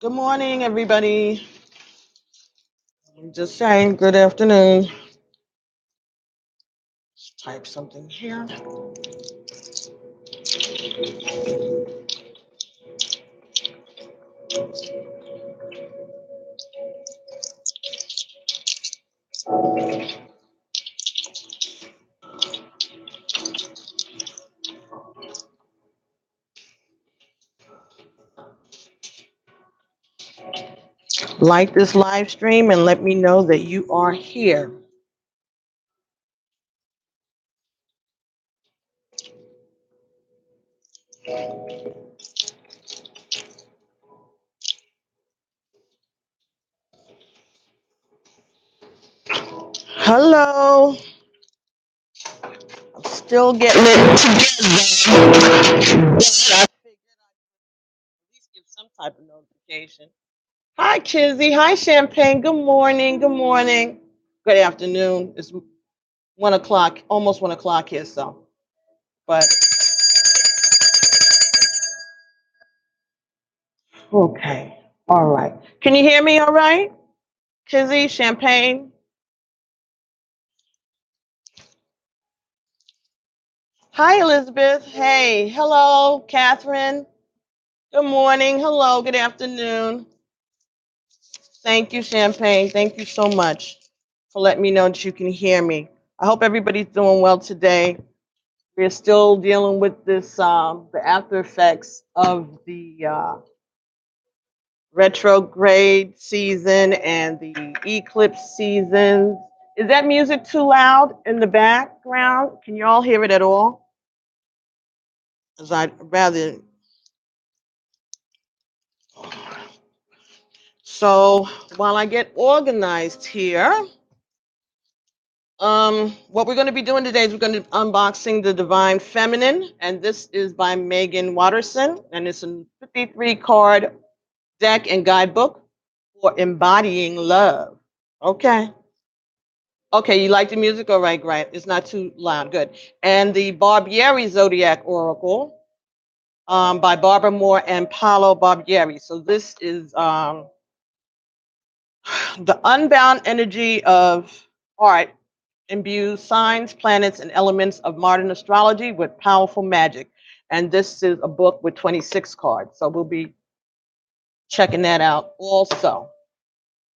Good morning, everybody. I'm just saying good afternoon. Let's type something here. Like this live stream and let me know that you are here. Hello. I'm still getting it together. But I figured I'd at least give some type of notification. Hi, Kizzy. Hi, Champagne. Good morning. Good morning. Good afternoon. It's 1 o'clock, almost 1 o'clock here, so. But okay. All right. Can you hear me all right? Kizzy, Champagne. Hi, Elizabeth. Hey, hello, Catherine. Good morning. Hello, good afternoon. Thank you, Champagne. Thank you so much for letting me know that you can hear me. I hope everybody's doing well today. We're still dealing with this, the after effects of the retrograde season and the eclipse season. Is that music too loud in the background? Can you all hear it at all? Because I'd rather. So while I get organized here, what we're going to be doing today is we're going to be unboxing the Divine Feminine, and this is by MEGGAN Watterson, and it's a 53 card deck and guidebook for embodying love. Okay. Okay, you like the music? All right, great. It's not too loud. Good. And the Barbieri Zodiac Oracle by Barbara Moore and Paolo Barbieri. So this is the unbound energy of art imbues signs, planets, and elements of modern astrology with powerful magic. And this is a book with 26 cards. So we'll be checking that out also.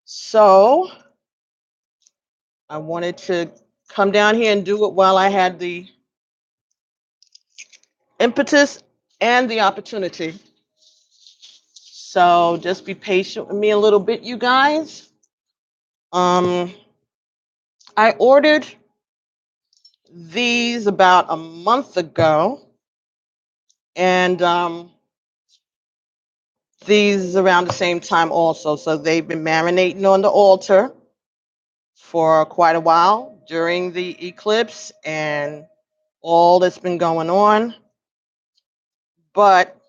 So I wanted to come down here and do it while I had the impetus and the opportunity. So just be patient with me a little bit, you guys. I ordered these about a month ago, and these around the same time also. So they've been marinating on the altar for quite a while during the eclipse and all that's been going on. But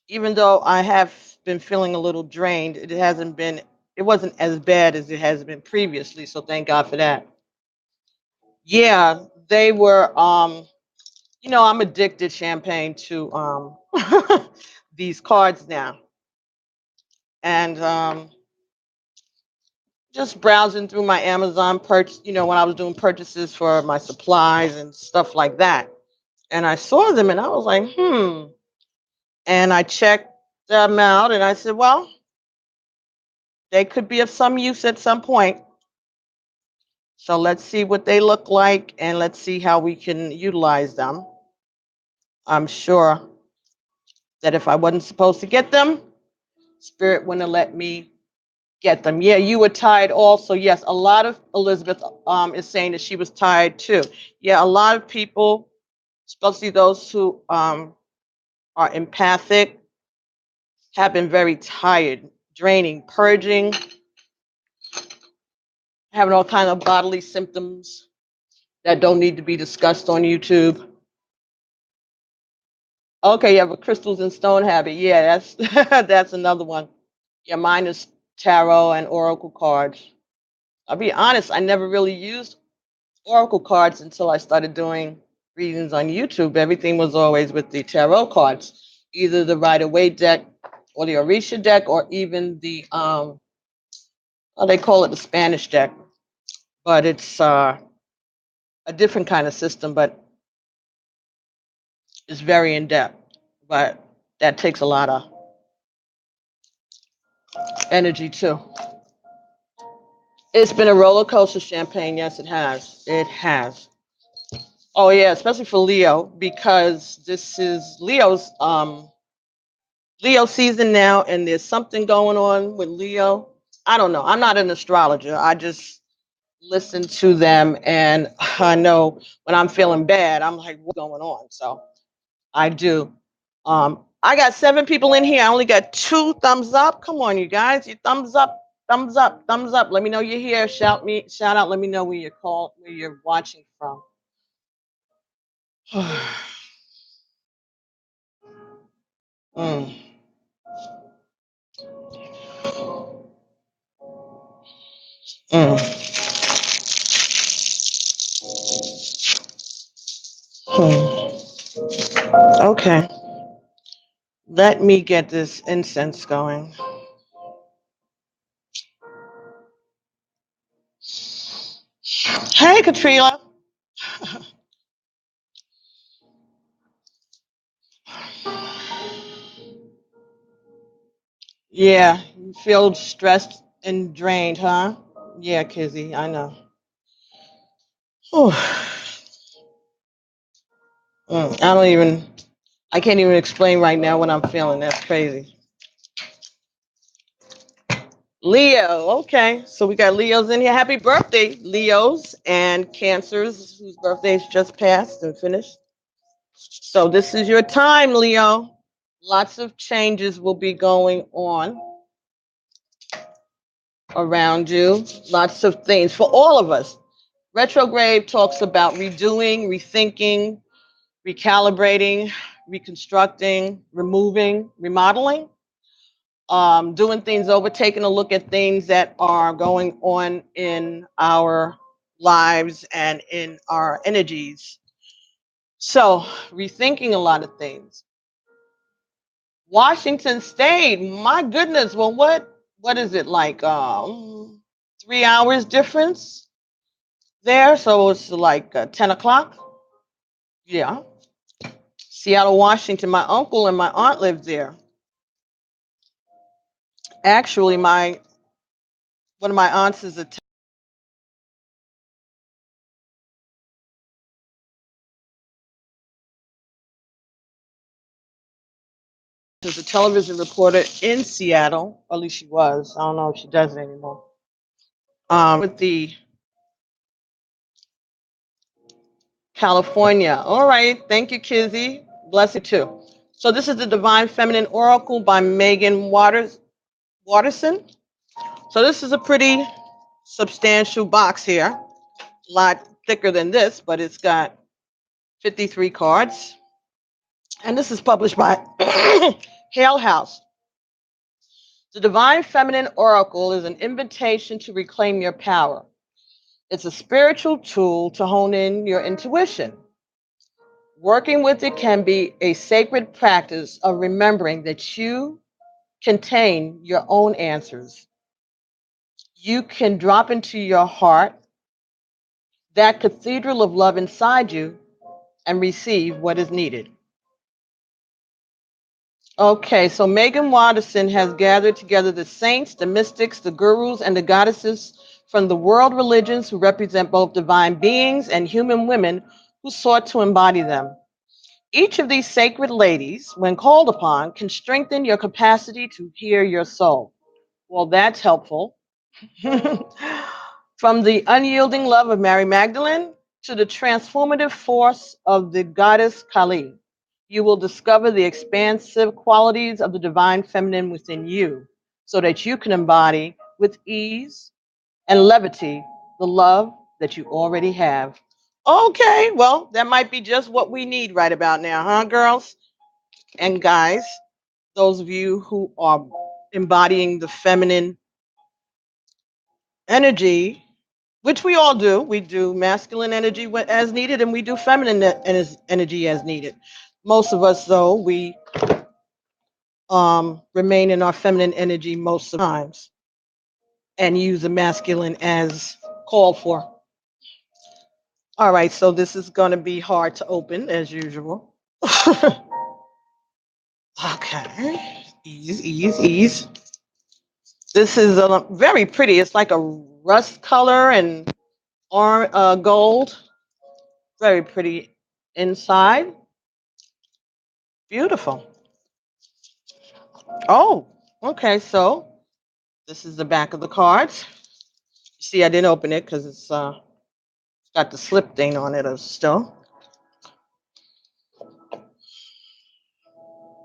even though I have been feeling a little drained, it wasn't as bad as it has been previously. So thank God for that. Yeah, they were, I'm addicted, Champagne, to these cards now. And just browsing through my Amazon purchase, when I was doing purchases for my supplies and stuff like that. And I saw them and I was like, And I checked them out and I said, well, they could be of some use at some point. So let's see what they look like and let's see how we can utilize them. I'm sure that if I wasn't supposed to get them, Spirit wouldn't have let me get them. Yeah, you were tired also. Yes, a lot of Elizabeth is saying that she was tired too. Yeah, a lot of people, especially those who are empathic, have been very tired, draining, purging, having all kind of bodily symptoms that don't need to be discussed on YouTube. Okay, you have a crystals and stone habit. Yeah, that's that's another one. Yeah, mine is tarot and oracle cards. I'll be honest, I never really used oracle cards until I started doing readings on YouTube. Everything was always with the tarot cards, either the Rider Waite deck or the Orisha deck, or even the oh, they call it the Spanish deck, but it's a different kind of system, but it's very in depth. But that takes a lot of energy too. It's been a roller coaster, Champagne. Yes, it has. It has. Oh yeah, especially for Leo, because this is Leo season now, and there's something going on with Leo. I don't know. I'm not an astrologer. I just listen to them, and I know when I'm feeling bad, I'm like, what's going on? So I do. I got 7 people in here. I only got 2 thumbs up. Come on, you guys. You thumbs up, thumbs up, thumbs up. Let me know you're here. Shout out. Let me know where you're watching from. Mm, mm, mm. Okay, let me get this incense going. Hey, Katrina. Yeah, you feel stressed and drained, huh? Yeah, Kizzy, I know. Whew. I can't even explain right now what I'm feeling. That's crazy. Leo, okay. So we got Leos in here. Happy birthday, Leos and Cancers whose birthdays just passed and finished. So this is your time, Leo. Lots of changes will be going on around you. Lots of things for all of us. Retrograde talks about redoing, rethinking, recalibrating, reconstructing, removing, remodeling, doing things over, taking a look at things that are going on in our lives and in our energies. So, rethinking a lot of things. Washington State, my goodness. Well, what is it like? 3 hours difference there, so it's like 10 o'clock. Yeah, Seattle, Washington. My uncle and my aunt lived there. Actually, my one of my aunts is a television reporter in Seattle. Or at least she was. I don't know if she does it anymore. With the California. All right. Thank you, Kizzy. Bless you too. So this is the Divine Feminine Oracle by Megan Watterson. So this is a pretty substantial box here. A lot thicker than this, but it's got 53 cards. And this is published by Hale House. The Divine Feminine Oracle is an invitation to reclaim your power. It's a spiritual tool to hone in your intuition. Working with it can be a sacred practice of remembering that you contain your own answers. You can drop into your heart, that cathedral of love inside you, and receive what is needed. Okay, so Megan Watterson has gathered together the saints, the mystics, the gurus, and the goddesses from the world religions who represent both divine beings and human women who sought to embody them. Each of these sacred ladies, when called upon, can strengthen your capacity to hear your soul. Well, that's helpful. From the unyielding love of Mary Magdalene to the transformative force of the goddess Kali, you will discover the expansive qualities of the divine feminine within you so that you can embody with ease and levity the love that you already have. Okay, well, that might be just what we need right about now, huh, girls and guys? Those of you who are embodying the feminine energy, which we all do. We do masculine energy as needed, and we do feminine energy as needed. Most of us, though, we remain in our feminine energy most of the times and use the masculine as called for. All right, so this is going to be hard to open as usual. Okay, ease. This is very pretty. It's like a rust color and gold. Very pretty inside. Beautiful. Oh, okay. So this is the back of the cards. See, I didn't open it because it's got the slip stain on it still.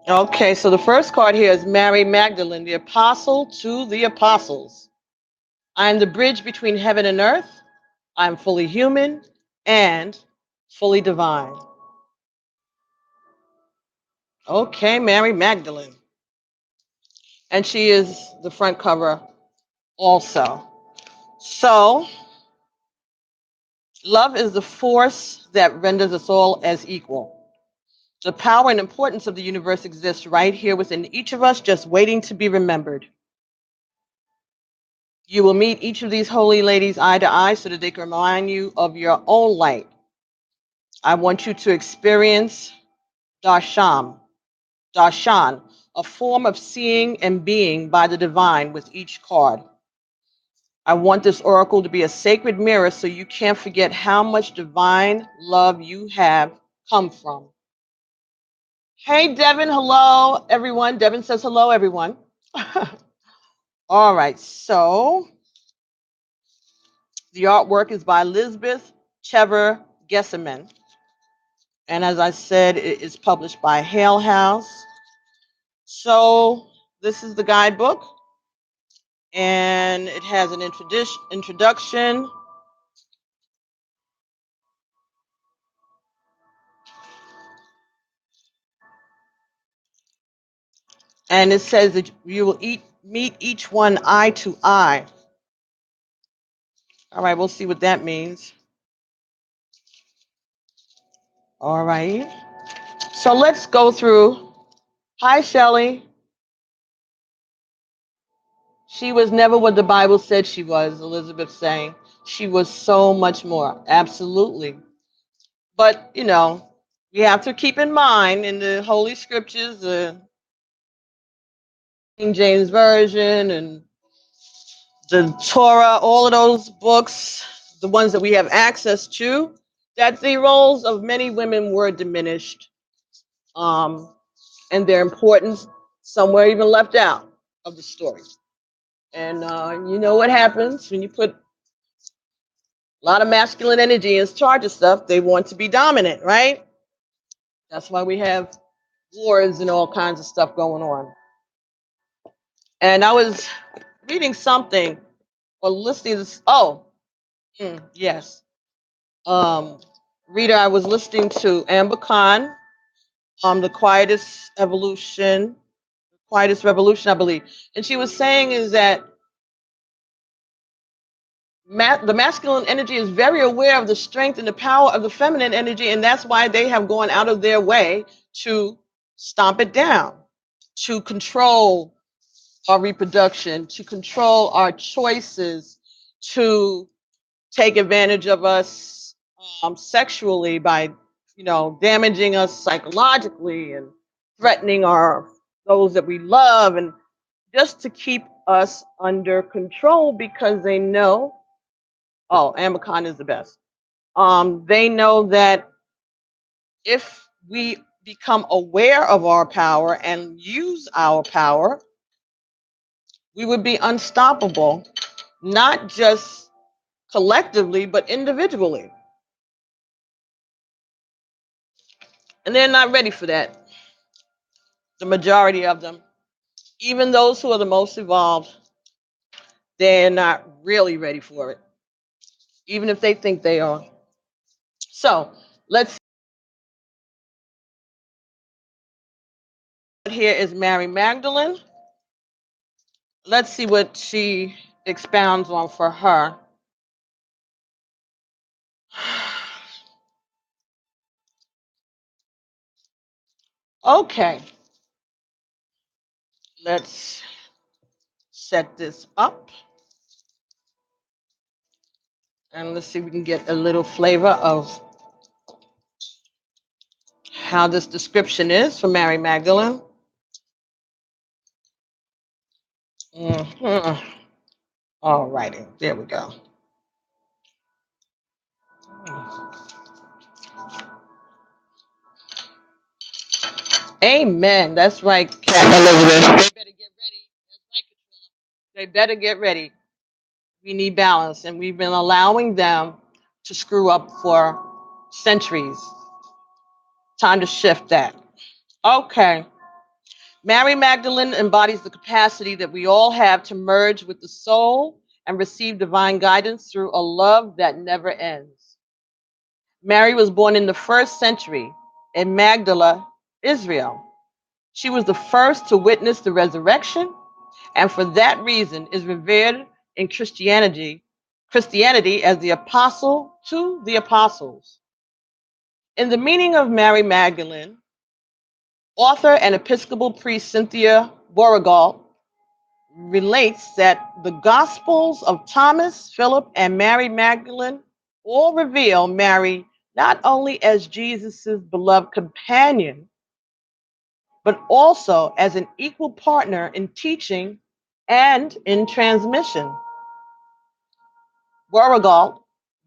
Okay, so the first card here is Mary Magdalene, the apostle to the apostles. I am the bridge between heaven and earth. I am fully human and fully divine. Okay, Mary Magdalene. And she is the front cover also. So, love is the force that renders us all as equal. The power and importance of the universe exists right here within each of us, just waiting to be remembered. You will meet each of these holy ladies eye to eye so that they can remind you of your own light. I want you to experience darshan, a form of seeing and being by the divine with each card. I want this oracle to be a sacred mirror so you can't forget how much divine love you have come from. Hey, Devin, hello, everyone. Devin says hello, everyone. All right, so the artwork is by Lisbeth Chever Gesseman. And as I said, it is published by Hale House. So this is the guidebook. And it has an introduction. And it says that you will meet each one eye to eye. All right, we'll see what that means. All right. So let's go through. Hi, Shelley. She was never what the Bible said she was, Elizabeth saying. She was so much more. Absolutely. But, you know, we have to keep in mind in the Holy Scriptures, the King James Version and the Torah, all of those books, the ones that we have access to, that the roles of many women were diminished, and their importance somewhere even left out of the story. And you know what happens when you put a lot of masculine energy in charge of stuff? They want to be dominant, right? That's why we have wars and all kinds of stuff going on. And I was reading something or listening to this. Oh, yes. Rita, I was listening to Amber Khan, the quietest revolution, I believe. And she was saying is that the masculine energy is very aware of the strength and the power of the feminine energy, and that's why they have gone out of their way to stomp it down, to control our reproduction, to control our choices, to take advantage of us sexually by, you know, damaging us psychologically and threatening those that we love, and just to keep us under control because they know, oh, Amber Khan is the best. They know that if we become aware of our power and use our power, we would be unstoppable, not just collectively, but individually. And they're not ready for that. The majority of them, even those who are the most evolved, they're not really ready for it, even if they think they are. So let's see. Here is Mary Magdalene. Let's see what she expounds on for her. Okay, let's set this up and let's see if we can get a little flavor of how this description is for Mary Magdalene. Mhm. All righty, there we go. Amen. That's right, Cat Elizabeth. They better get ready. That's right, Katrina. They better get ready. We need balance, and we've been allowing them to screw up for centuries. Time to shift that. Okay. Mary Magdalene embodies the capacity that we all have to merge with the soul and receive divine guidance through a love that never ends. Mary was born in the first century in Magdala, Israel. She was the first to witness the resurrection, and for that reason is revered in Christianity as the apostle to the apostles. In the meaning of Mary Magdalene, author and Episcopal priest Cynthia Beauregard relates that the Gospels of Thomas, Philip, and Mary Magdalene all reveal Mary not only as Jesus' beloved companion, but also as an equal partner in teaching and in transmission. Beauregard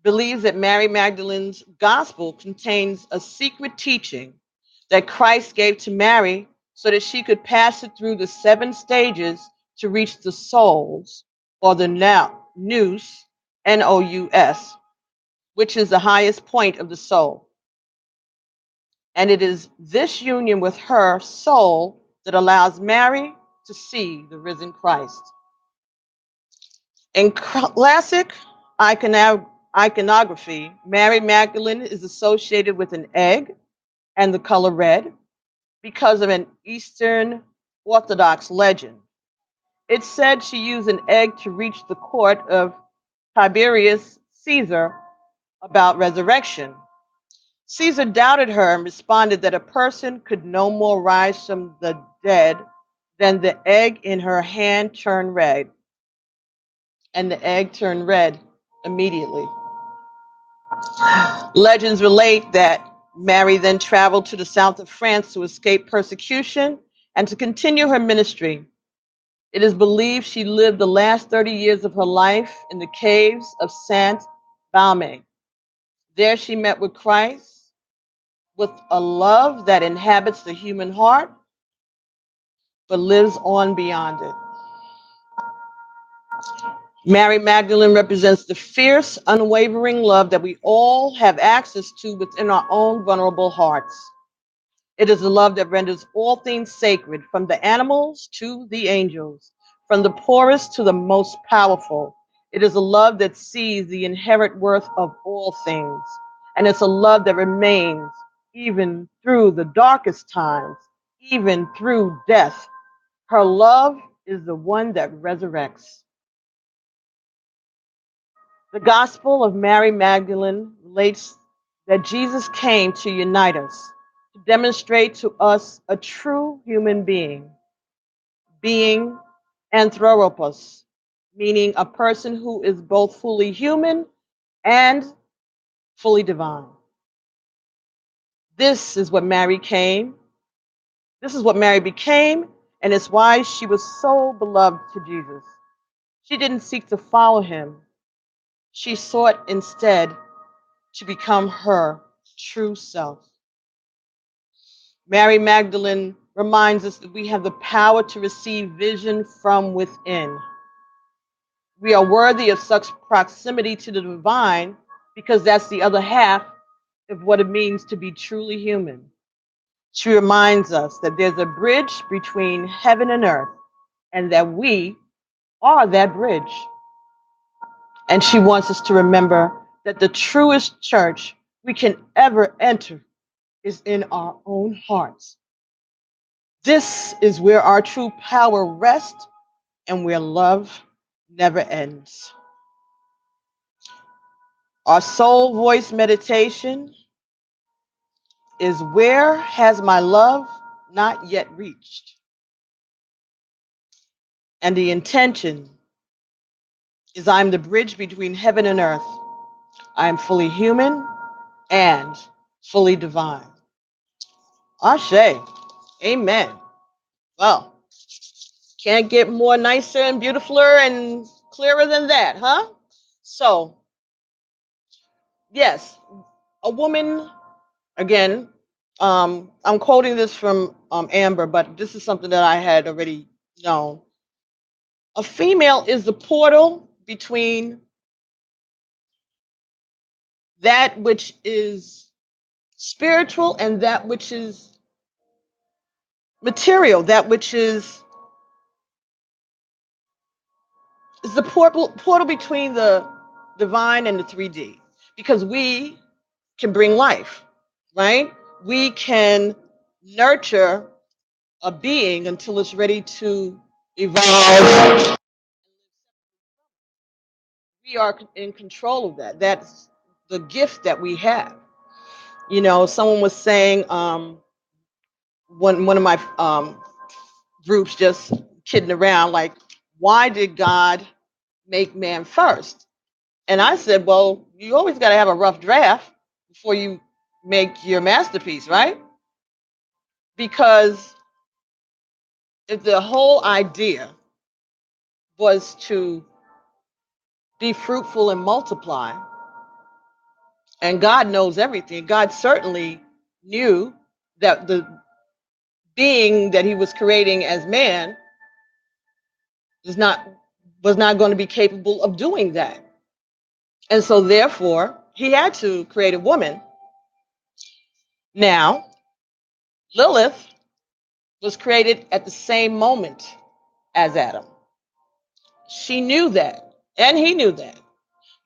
believes that Mary Magdalene's gospel contains a secret teaching that Christ gave to Mary so that she could pass it through the seven stages to reach the souls, or the nous, Nous, which is the highest point of the soul. And it is this union with her soul that allows Mary to see the risen Christ. In classic iconography, Mary Magdalene is associated with an egg and the color red because of an Eastern Orthodox legend. It's said she used an egg to reach the court of Tiberius Caesar about resurrection. Caesar doubted her and responded that a person could no more rise from the dead than the egg in her hand turned red. And the egg turned red immediately. Legends relate that Mary then traveled to the south of France to escape persecution and to continue her ministry. It is believed she lived the last 30 years of her life in the caves of Saint Baume. There she met with Christ with a love that inhabits the human heart but lives on beyond it. Mary Magdalene represents the fierce, unwavering love that we all have access to within our own vulnerable hearts. It is a love that renders all things sacred, from the animals to the angels, from the poorest to the most powerful. It is a love that sees the inherent worth of all things. And it's a love that remains even through the darkest times, even through death. Her love is the one that resurrects. The Gospel of Mary Magdalene relates that Jesus came to unite us, to demonstrate to us a true human being anthropos, meaning a person who is both fully human and fully divine. This is what Mary came. This is what Mary became, and it's why she was so beloved to Jesus. She didn't seek to follow him. She sought instead to become her true self. Mary Magdalene reminds us that we have the power to receive vision from within. We are worthy of such proximity to the divine because that's the other half of what it means to be truly human. She reminds us that there's a bridge between heaven and earth and that we are that bridge. And she wants us to remember that the truest church we can ever enter is in our own hearts. This is where our true power rests and where love never ends. Our soul voice meditation is, where has my love not yet reached. And the intention is I'm the bridge between heaven and earth. I am fully human and fully divine. Ashe. Amen. Well, can't get more nicer and beautifuler and clearer than that, huh? So, yes, a woman, again, I'm quoting this from Amber, but this is something that I had already known. A female is the portal between that which is spiritual and that which is material, that which is the portal between the divine and the 3D, because we can bring life, right? We can nurture a being until it's ready to evolve. We are in control of that. That's the gift that we have. You know, someone was saying, one of my groups just kidding around, like, why did God make man first? And I said, well, you always got to have a rough draft before you make your masterpiece, right? Because if the whole idea was to be fruitful and multiply, and God knows everything, God certainly knew that the being that he was creating as man is not was not going to be capable of doing that. And so therefore, he had to create a woman. Now, Lilith was created at the same moment as Adam. She knew that, and he knew that,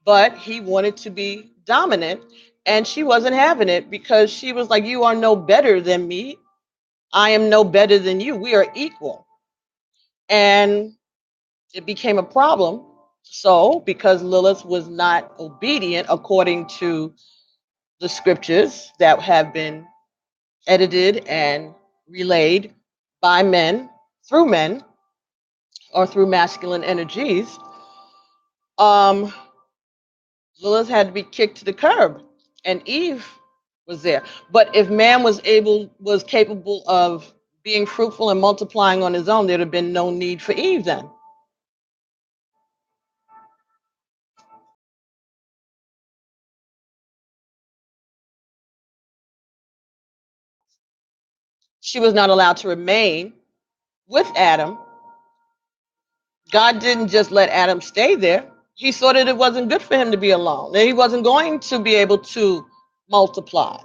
but he wanted to be dominant, and she wasn't having it because she was like, you are no better than me. I am no better than you. We are equal. And it became a problem. So, because Lilith was not obedient according to the scriptures that have been edited and relayed by men, or through masculine energies, um, Lilith had to be kicked to the curb, and Eve was there. But if man was capable of being fruitful and multiplying on his own, there'd have been no need for Eve then. She was not allowed to remain with Adam. God didn't just let Adam stay there. He saw that it wasn't good for him to be alone. That he wasn't going to be able to multiply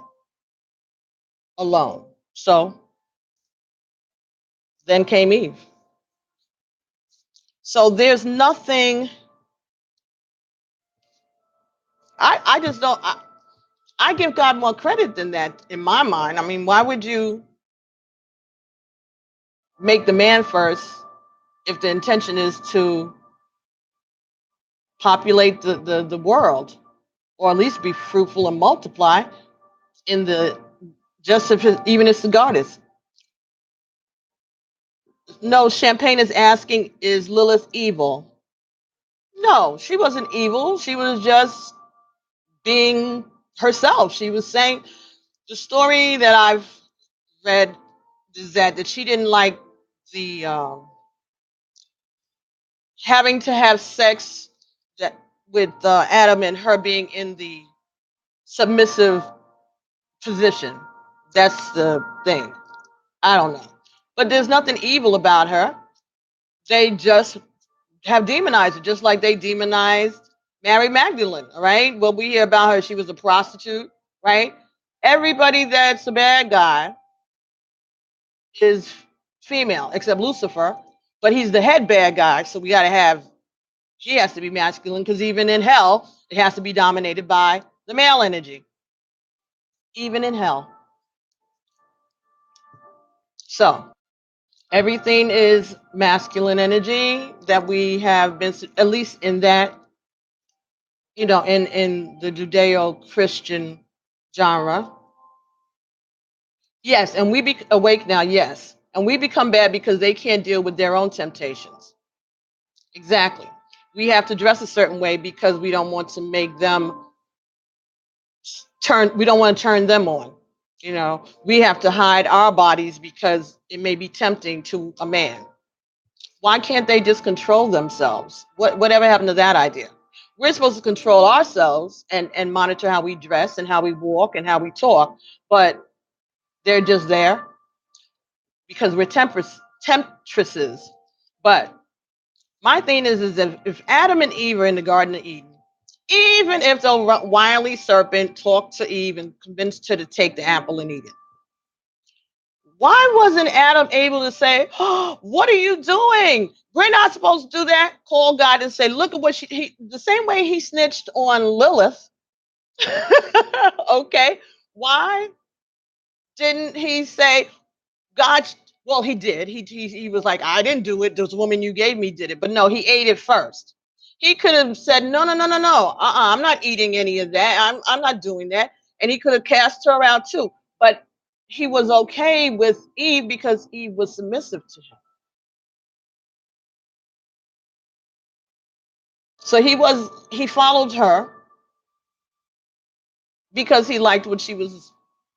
alone. So then came Eve. So there's nothing, I just don't, I give God more credit than that in my mind. I mean, why would you make the man first if the intention is to populate the world, or at least be fruitful and multiply in the, just if it, even if it's the goddess? No, Champagne is asking, is Lilith evil? No, she wasn't evil. She was just being herself. She was saying, the story that I've read is that she didn't like the having to have sex that with Adam, and her being in the submissive position. That's the thing. I don't know. But there's nothing evil about her. They just have demonized her, just like they demonized Mary Magdalene, right? What we hear about her, she was a prostitute, right? Everybody that's a bad guy is female, except Lucifer, but he's the head bad guy, so we got to have, she has to be masculine, because even in hell, it has to be dominated by the male energy, even in hell. So everything is masculine energy that we have been, at least in that, you know, in the Judeo-Christian genre. Yes, and we be awake now, yes. And we become bad because they can't deal with their own temptations. Exactly. We have to dress a certain way because we don't want to make them we don't want to turn them on. We have to hide our bodies because it may be tempting to a man. Why can't they just control themselves? Whatever happened to that idea? We're supposed to control ourselves and monitor how we dress and how we walk and how we talk, but they're just there because we're temptresses. But my thing is if Adam and Eve are in the Garden of Eden, even if the wily serpent talked to Eve and convinced her to take the apple and eat it, why wasn't Adam able to say, oh, what are you doing? We're not supposed to do that. Call God and say, look at what the same way he snitched on Lilith. Okay. Why didn't he say, God, well, he did. He was like, I didn't do it. This woman you gave me did it. But no, he ate it first. He could have said, no, no, no, no, no. I'm not eating any of that. I'm not doing that. And he could have cast her out too. But he was okay with Eve because Eve was submissive to him. So he followed her because he liked what she was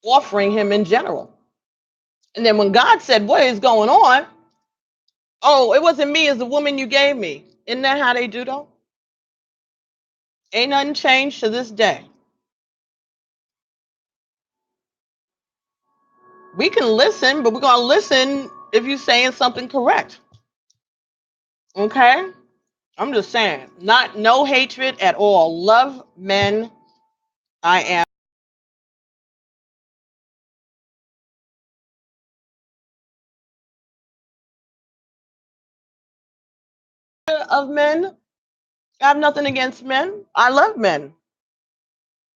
offering him in general. And then when God said, what is going on? Oh, it wasn't me, it's the woman you gave me. Isn't that how they do though? Ain't nothing changed to this day. We can listen, but we're gonna listen if you're saying something correct. Okay? I'm just saying. No hatred at all. Love men. I am of men. I have nothing against men. I love men.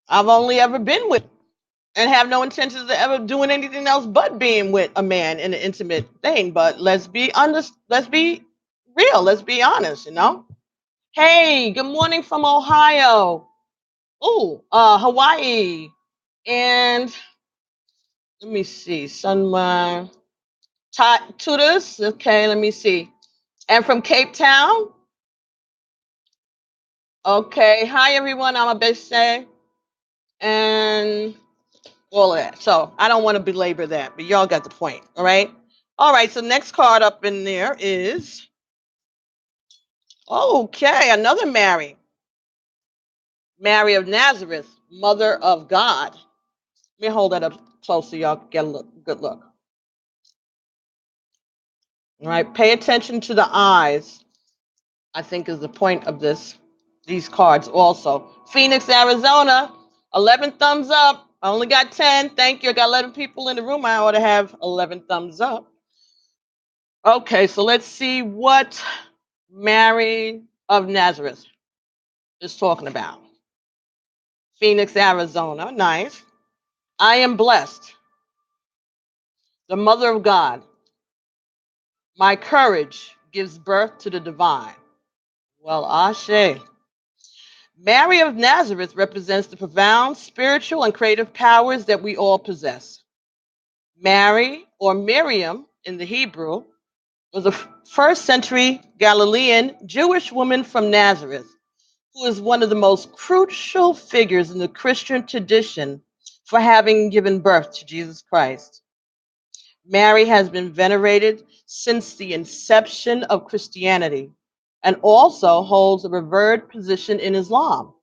I've only ever been with and have no intentions of ever doing anything else but being with a man in an intimate thing. But let's be honest, let's be real, let's be honest. Hey, good morning from Ohio. Oh, Hawaii. And let me see, Sunrise. Tutors. Okay, let me see. And from Cape Town. Okay, hi everyone. I'm a Abese and all of that. So I don't want to belabor that, but y'all got the point. All right. All right. So next card up in there is okay, another Mary. Mary of Nazareth, Mother of God. Let me hold that up close so y'all get a good look. All right. Pay attention to the eyes. I think is the point of these cards also. Phoenix, Arizona, 11 thumbs up. I only got 10. Thank you. I got 11 people in the room. I ought to have 11 thumbs up. Okay, so let's see what Mary of Nazareth is talking about. Phoenix, Arizona. Nice. I am blessed. The Mother of God. My courage gives birth to the divine. Well, Ashe. Mary of Nazareth represents the profound spiritual and creative powers that we all possess. Mary, or Miriam in the Hebrew, was a first century Galilean Jewish woman from Nazareth who is one of the most crucial figures in the Christian tradition for having given birth to Jesus Christ. Mary has been venerated since the inception of Christianity and also holds a revered position in Islam.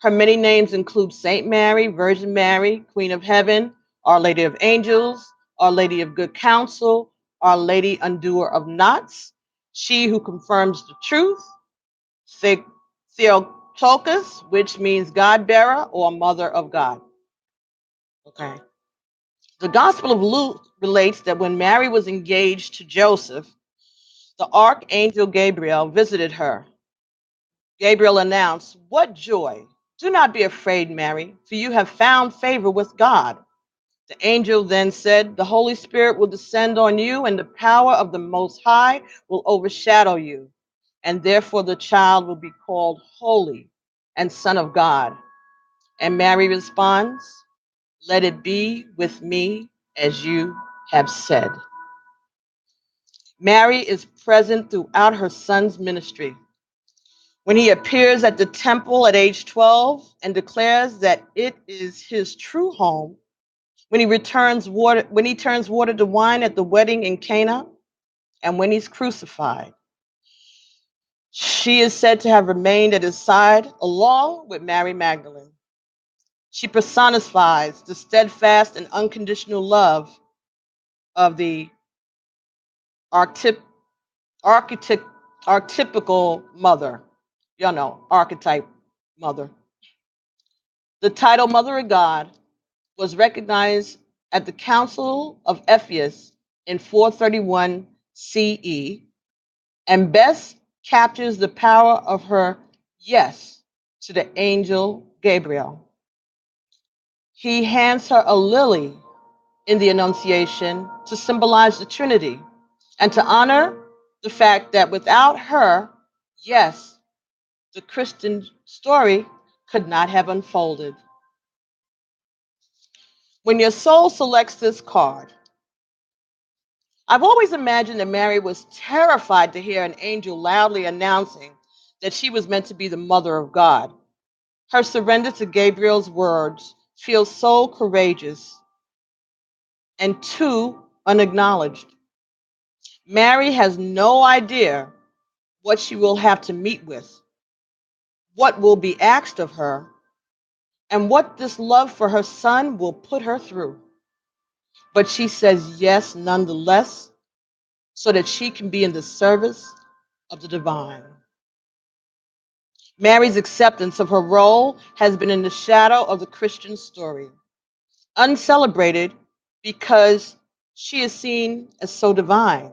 Her many names include Saint Mary, Virgin Mary, Queen of Heaven, Our Lady of Angels, Our Lady of Good Counsel, Our Lady Undoer of Knots, She Who Confirms the Truth, Theotokos, which means God bearer or Mother of God. Okay. The Gospel of Luke relates that when Mary was engaged to Joseph, the archangel Gabriel visited her. Gabriel announced, what joy! Do not be afraid, Mary, for you have found favor with God. The angel then said, the Holy Spirit will descend on you, and the power of the Most High will overshadow you. And therefore the child will be called Holy and Son of God. And Mary responds, let it be with me as you have said. Mary is present throughout her son's ministry. When he appears at the temple at age 12 and declares that it is his true home, when he turns water to wine at the wedding in Cana, and when he's crucified, she is said to have remained at his side along with Mary Magdalene. She personifies the steadfast and unconditional love of the archetyp- archetyp- archetypical mother, archetype mother. The title Mother of God was recognized at the Council of Ephesus in 431 CE and best captures the power of her yes to the angel Gabriel. He hands her a lily in the Annunciation to symbolize the Trinity and to honor the fact that without her, yes, the Christian story could not have unfolded. When your soul selects this card, I've always imagined that Mary was terrified to hear an angel loudly announcing that she was meant to be the mother of God. Her surrender to Gabriel's words feels so courageous and too unacknowledged. Mary has no idea what she will have to meet with, what will be asked of her, and what this love for her son will put her through. But she says yes nonetheless, so that she can be in the service of the divine. Mary's acceptance of her role has been in the shadow of the Christian story, uncelebrated because she is seen as so divine,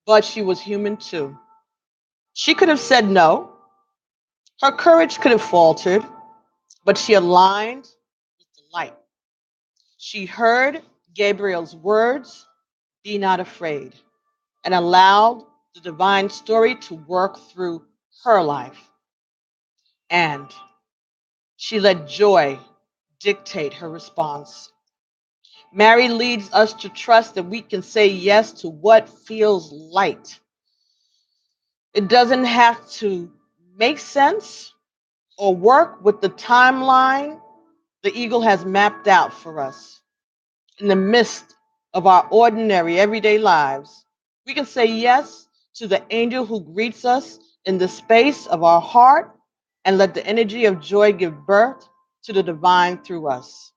but she was human too. She could have said no, her courage could have faltered, but she aligned with the light. She heard Gabriel's words, be not afraid, and allowed the divine story to work through her life. And she let joy dictate her response. Mary leads us to trust that we can say yes to what feels light. It doesn't have to make sense or work with the timeline the eagle has mapped out for us. In the midst of our ordinary everyday lives, we can say yes to the angel who greets us in the space of our heart and let the energy of joy give birth to the divine through us.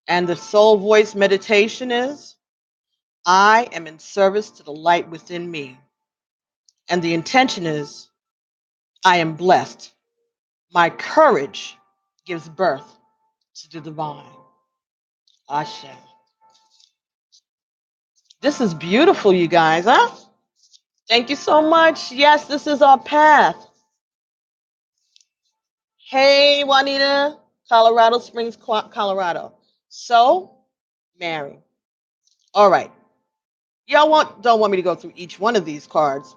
And the soul voice meditation is, I am in service to the light within me. And the intention is, I am blessed. My courage gives birth to the divine. Ashe. This is beautiful, you guys, huh? Thank you so much. Yes, this is our path. Hey, Juanita, Colorado Springs, Colorado. So, Mary. All right. Don't want me to go through each one of these cards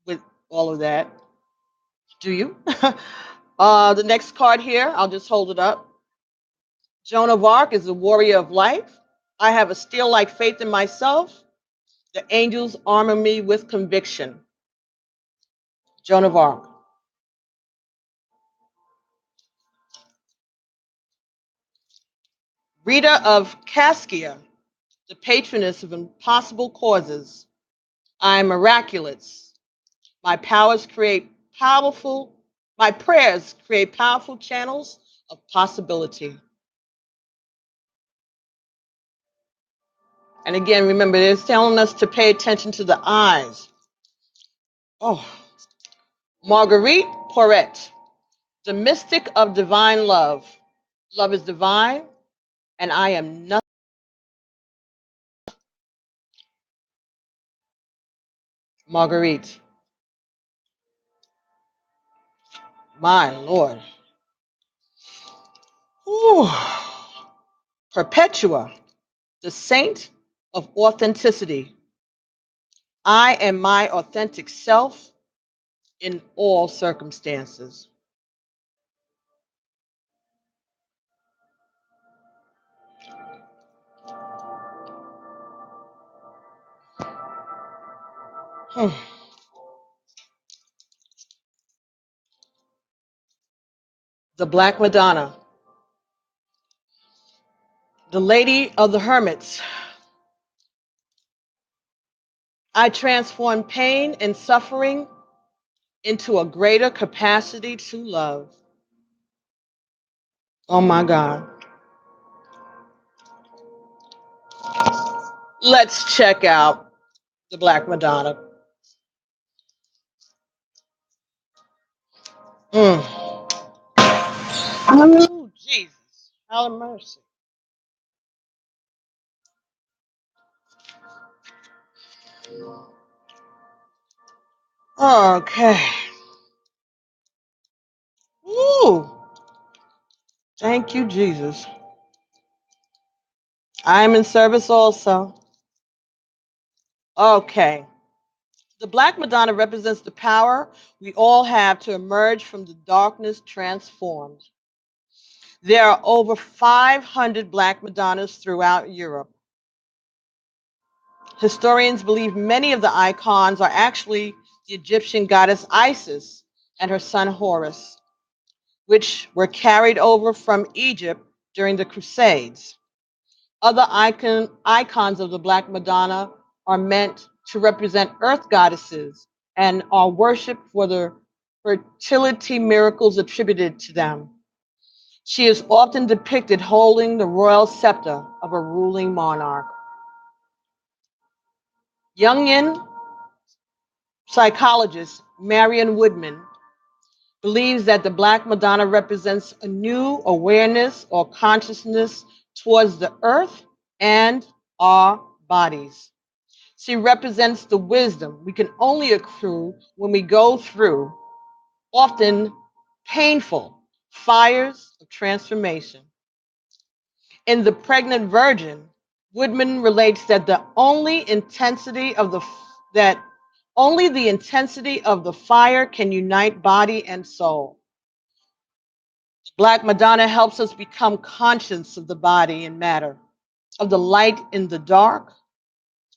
with all of that, do you? The next card here, I'll just hold it up. Joan of Arc is the warrior of life. I have a steel-like faith in myself. The angels armor me with conviction. Joan of Arc. Rita of Cascia, the patroness of impossible causes. I am miraculous. My powers create powerful, my prayers create powerful channels of possibility. And again, remember, it's telling us to pay attention to the eyes. Oh, Marguerite Porret, the mystic of divine love. Love is divine, and I am nothing. Marguerite. My Lord. Ooh. Perpetua, the saint of authenticity. I am my authentic self in all circumstances. Hmm. The Black Madonna, the Lady of the Hermits. I transform pain and suffering into a greater capacity to love. Oh my God. Let's check out the Black Madonna. Mm. Oh, Jesus. Have mercy. Okay. Ooh. Thank you, Jesus. I am in service also. Okay. The Black Madonna represents the power we all have to emerge from the darkness transformed. There are over 500 Black Madonnas throughout Europe. Historians believe many of the icons are actually the Egyptian goddess Isis and her son Horus, which were carried over from Egypt during the Crusades. Other icons of the Black Madonna are meant to represent earth goddesses and are worshipped for the fertility miracles attributed to them. She is often depicted holding the royal scepter of a ruling monarch. Jungian psychologist Marion Woodman believes that the Black Madonna represents a new awareness or consciousness towards the earth and our bodies. She represents the wisdom we can only accrue when we go through, often painful, fires of transformation. In The Pregnant Virgin, Woodman relates that that only the intensity of the fire can unite body and soul. Black Madonna helps us become conscious of the body and matter, of the light in the dark,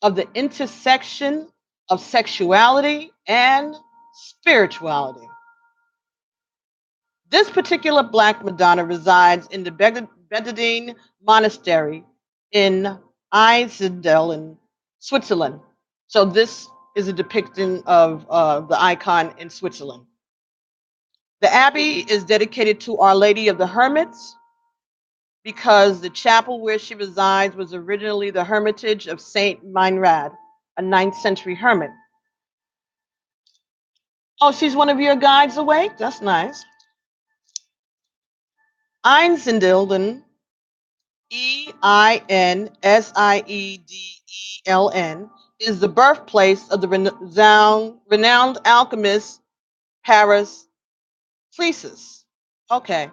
of the intersection of sexuality and spirituality. This particular Black Madonna resides in the Benedictine Monastery in Einsiedeln in Switzerland. So this is a depiction of the icon in Switzerland. The abbey is dedicated to Our Lady of the Hermits because the chapel where she resides was originally the hermitage of Saint Meinrad, a 9th century hermit. Oh, she's one of your guides awake? That's nice. Einsiedeln, Einsiedeln, is the birthplace of the renowned alchemist Paracelsus. Okay.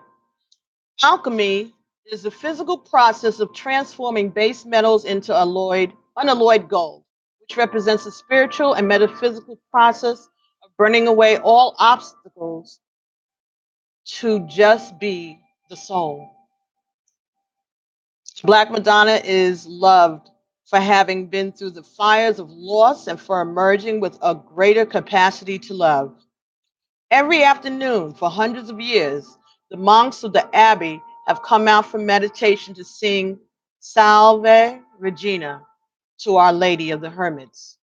Alchemy is the physical process of transforming base metals into unalloyed gold, which represents a spiritual and metaphysical process of burning away all obstacles to just be the soul. Black Madonna is loved for having been through the fires of loss and for emerging with a greater capacity to love. Every afternoon for hundreds of years, the monks of the abbey have come out for meditation to sing Salve Regina to Our Lady of the Hermits.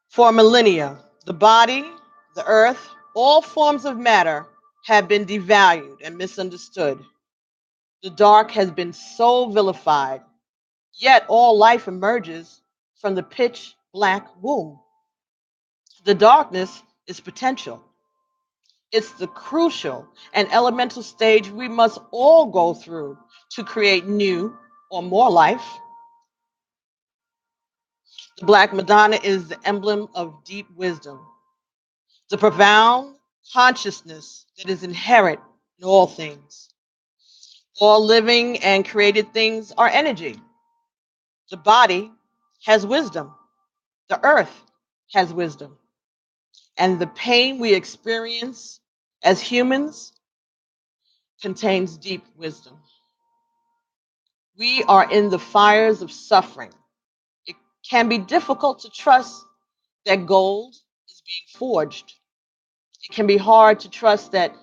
For millennia, the body, the earth, all forms of matter have been devalued and misunderstood. The dark has been so vilified, yet all life emerges from the pitch black womb. The darkness is potential. It's the crucial and elemental stage we must all go through to create new or more life. The Black Madonna is the emblem of deep wisdom, the profound consciousness that is inherent in all things. All living and created things are energy. The body has wisdom. The earth has wisdom. And the pain we experience as humans contains deep wisdom. We are in the fires of suffering, can be difficult to trust that gold is being forged. It can be hard to trust that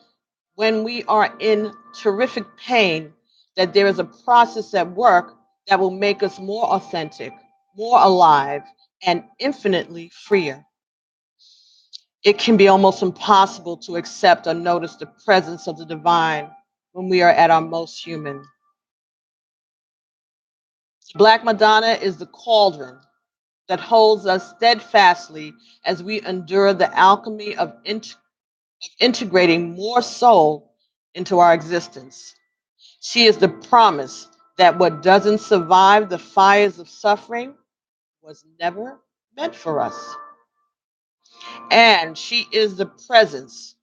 when we are in terrific pain, that there is a process at work that will make us more authentic, more alive, and infinitely freer. It can be almost impossible to accept or notice the presence of the divine when we are at our most human. Black Madonna is the cauldron that holds us steadfastly as we endure the alchemy of integrating more soul into our existence. She is the promise that what doesn't survive the fires of suffering was never meant for us. And she is the presence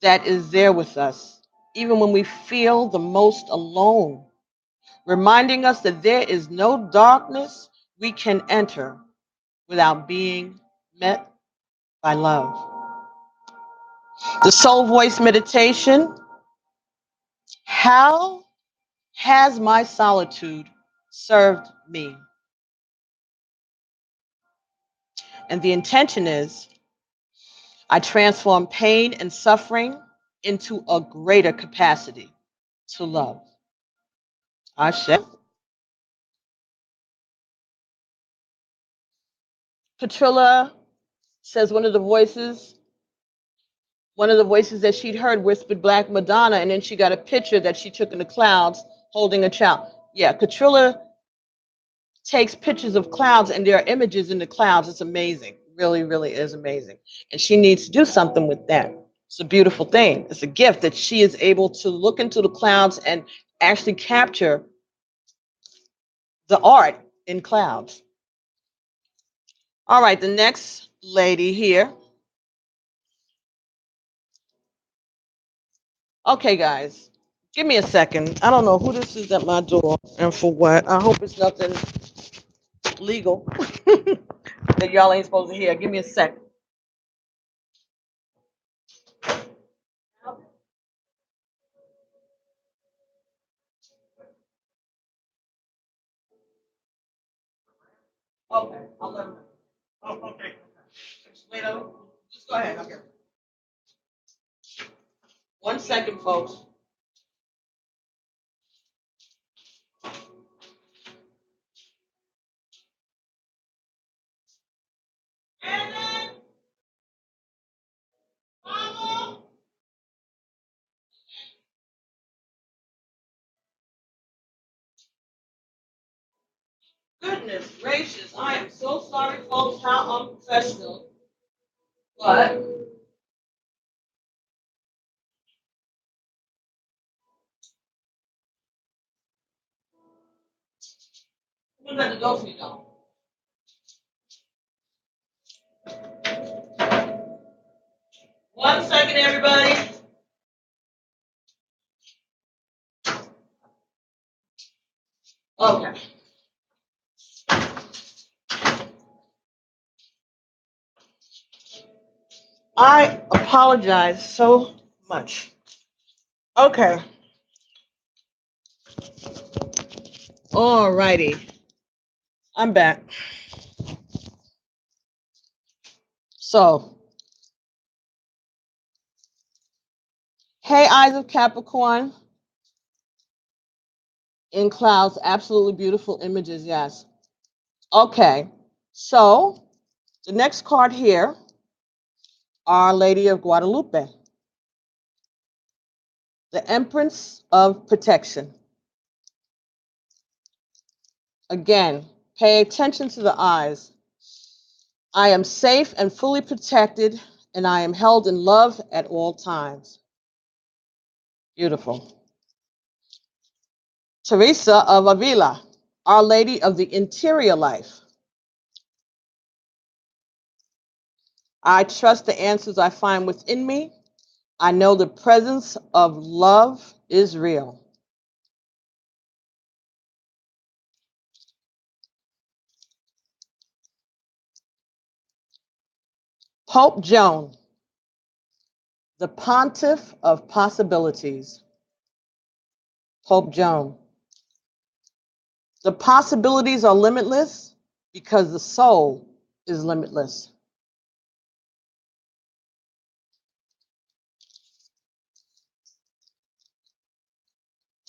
that is there with us, even when we feel the most alone, reminding us that there is no darkness we can enter without being met by love. The soul voice meditation. How has my solitude served me? And the intention is I transform pain and suffering into a greater capacity to love. Ashe. Patrilla says one of the voices that she'd heard whispered Black Madonna, and then she got a picture that she took in the clouds holding a child. Yeah, Katrilla takes pictures of clouds, and there are images in the clouds. It's amazing. Really, really is amazing. And she needs to do something with that. It's a beautiful thing. It's a gift that she is able to look into the clouds and actually capture the art in clouds. All right, the next lady here. Okay, guys, give me a second. I don't know who this is at my door and for what. I hope it's nothing legal that y'all ain't supposed to hear. Give me a second. Okay, I'll let them. Oh, okay. Wait, just go ahead. Okay. 1 second, folks. Goodness gracious, I am so sorry, folks, how unprofessional. But who's at the door for you, though? 1 second, everybody. Okay. I apologize so much. Okay. All righty. I'm back. So, hey, Eyes of Capricorn in clouds, absolutely beautiful images, yes. Okay, so the next card here, Our Lady of Guadalupe, the Empress of Protection. Again, pay attention to the eyes. I am safe and fully protected, and I am held in love at all times. Beautiful. Teresa of Avila, Our Lady of the Interior Life. I trust the answers I find within me. I know the presence of love is real. Pope Joan, the Pontiff of Possibilities. Pope Joan. The possibilities are limitless because the soul is limitless.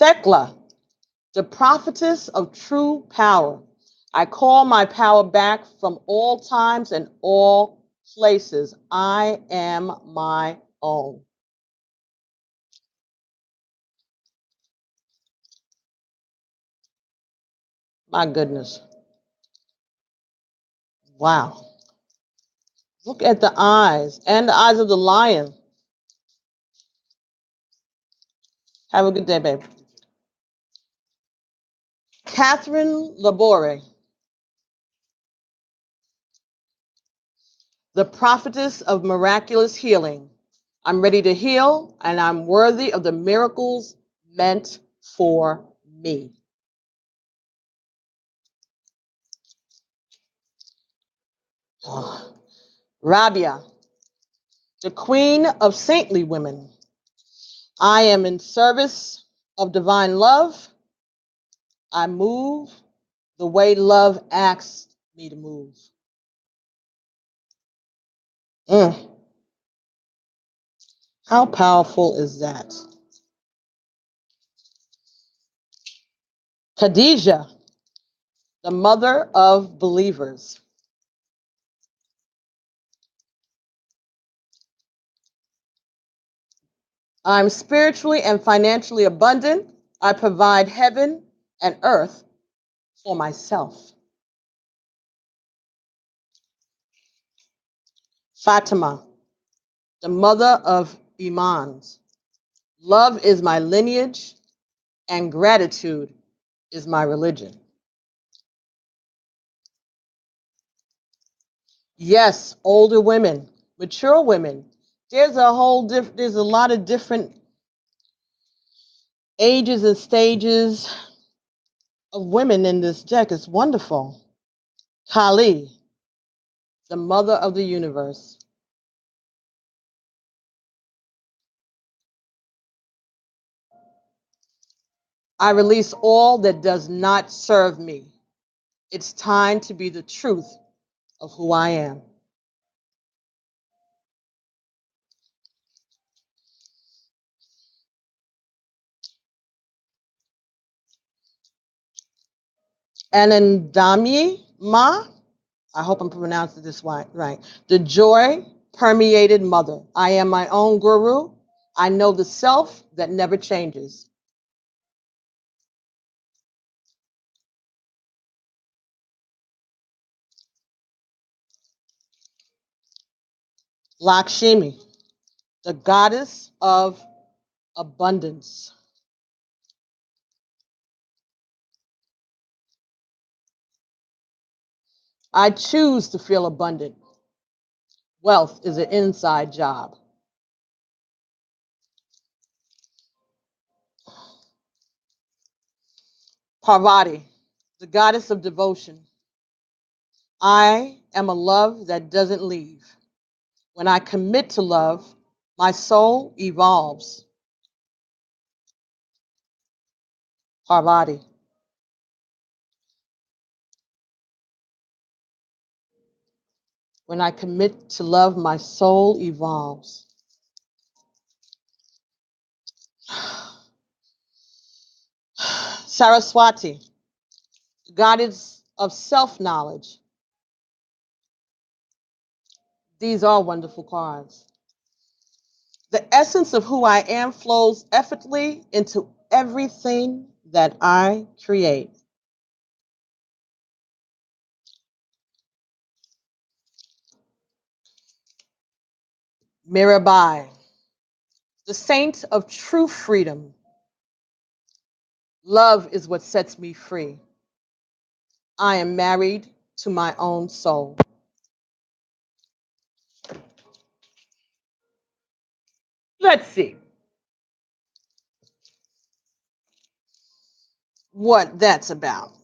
Thekla, the prophetess of true power. I call my power back from all times and all places. I am my own. My goodness. Wow. Look at the eyes and the eyes of the lion. Have a good day, babe. Catherine Labore, the prophetess of miraculous healing. I'm ready to heal, and I'm worthy of the miracles meant for me. Rabia, the queen of saintly women. I am in service of divine love. I move the way love asks me to move. Mm. How powerful is that? Khadijah, the mother of believers. I'm spiritually and financially abundant. I provide heaven and earth for myself. Fatima, the mother of Imans. Love is my lineage and gratitude is my religion. Yes, older women, mature women. There's a lot of different ages and stages of women in this deck. It's wonderful. Kali, the mother of the universe. I release all that does not serve me. It's time to be the truth of who I am. Anandami Ma, I hope I'm pronouncing this right. The joy permeated mother. I am my own guru. I know the self that never changes. Lakshmi, the goddess of abundance. I choose to feel abundant. Wealth is an inside job. Parvati, the goddess of devotion. I am a love that doesn't leave. When I commit to love, my soul evolves. Parvati. When I commit to love, my soul evolves. Saraswati, goddess of self-knowledge. These are wonderful cards. The essence of who I am flows effortlessly into everything that I create. Mirabai, the saint of true freedom. Love is what sets me free. I am married to my own soul. Let's see what that's about.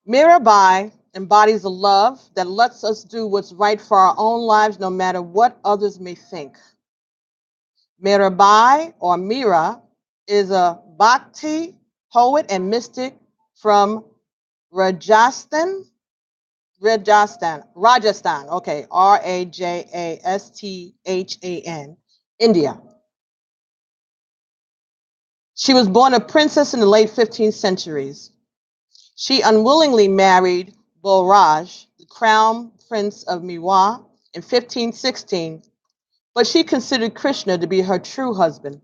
Mirabai embodies a love that lets us do what's right for our own lives no matter what others may think. Mirabai, or Mira, is a bhakti poet and mystic from Rajasthan, Rajasthan, okay, Rajasthan, India. She was born a princess in the late 15th centuries. She unwillingly married Balraj, the crown prince of Mewar, in 1516, but she considered Krishna to be her true husband.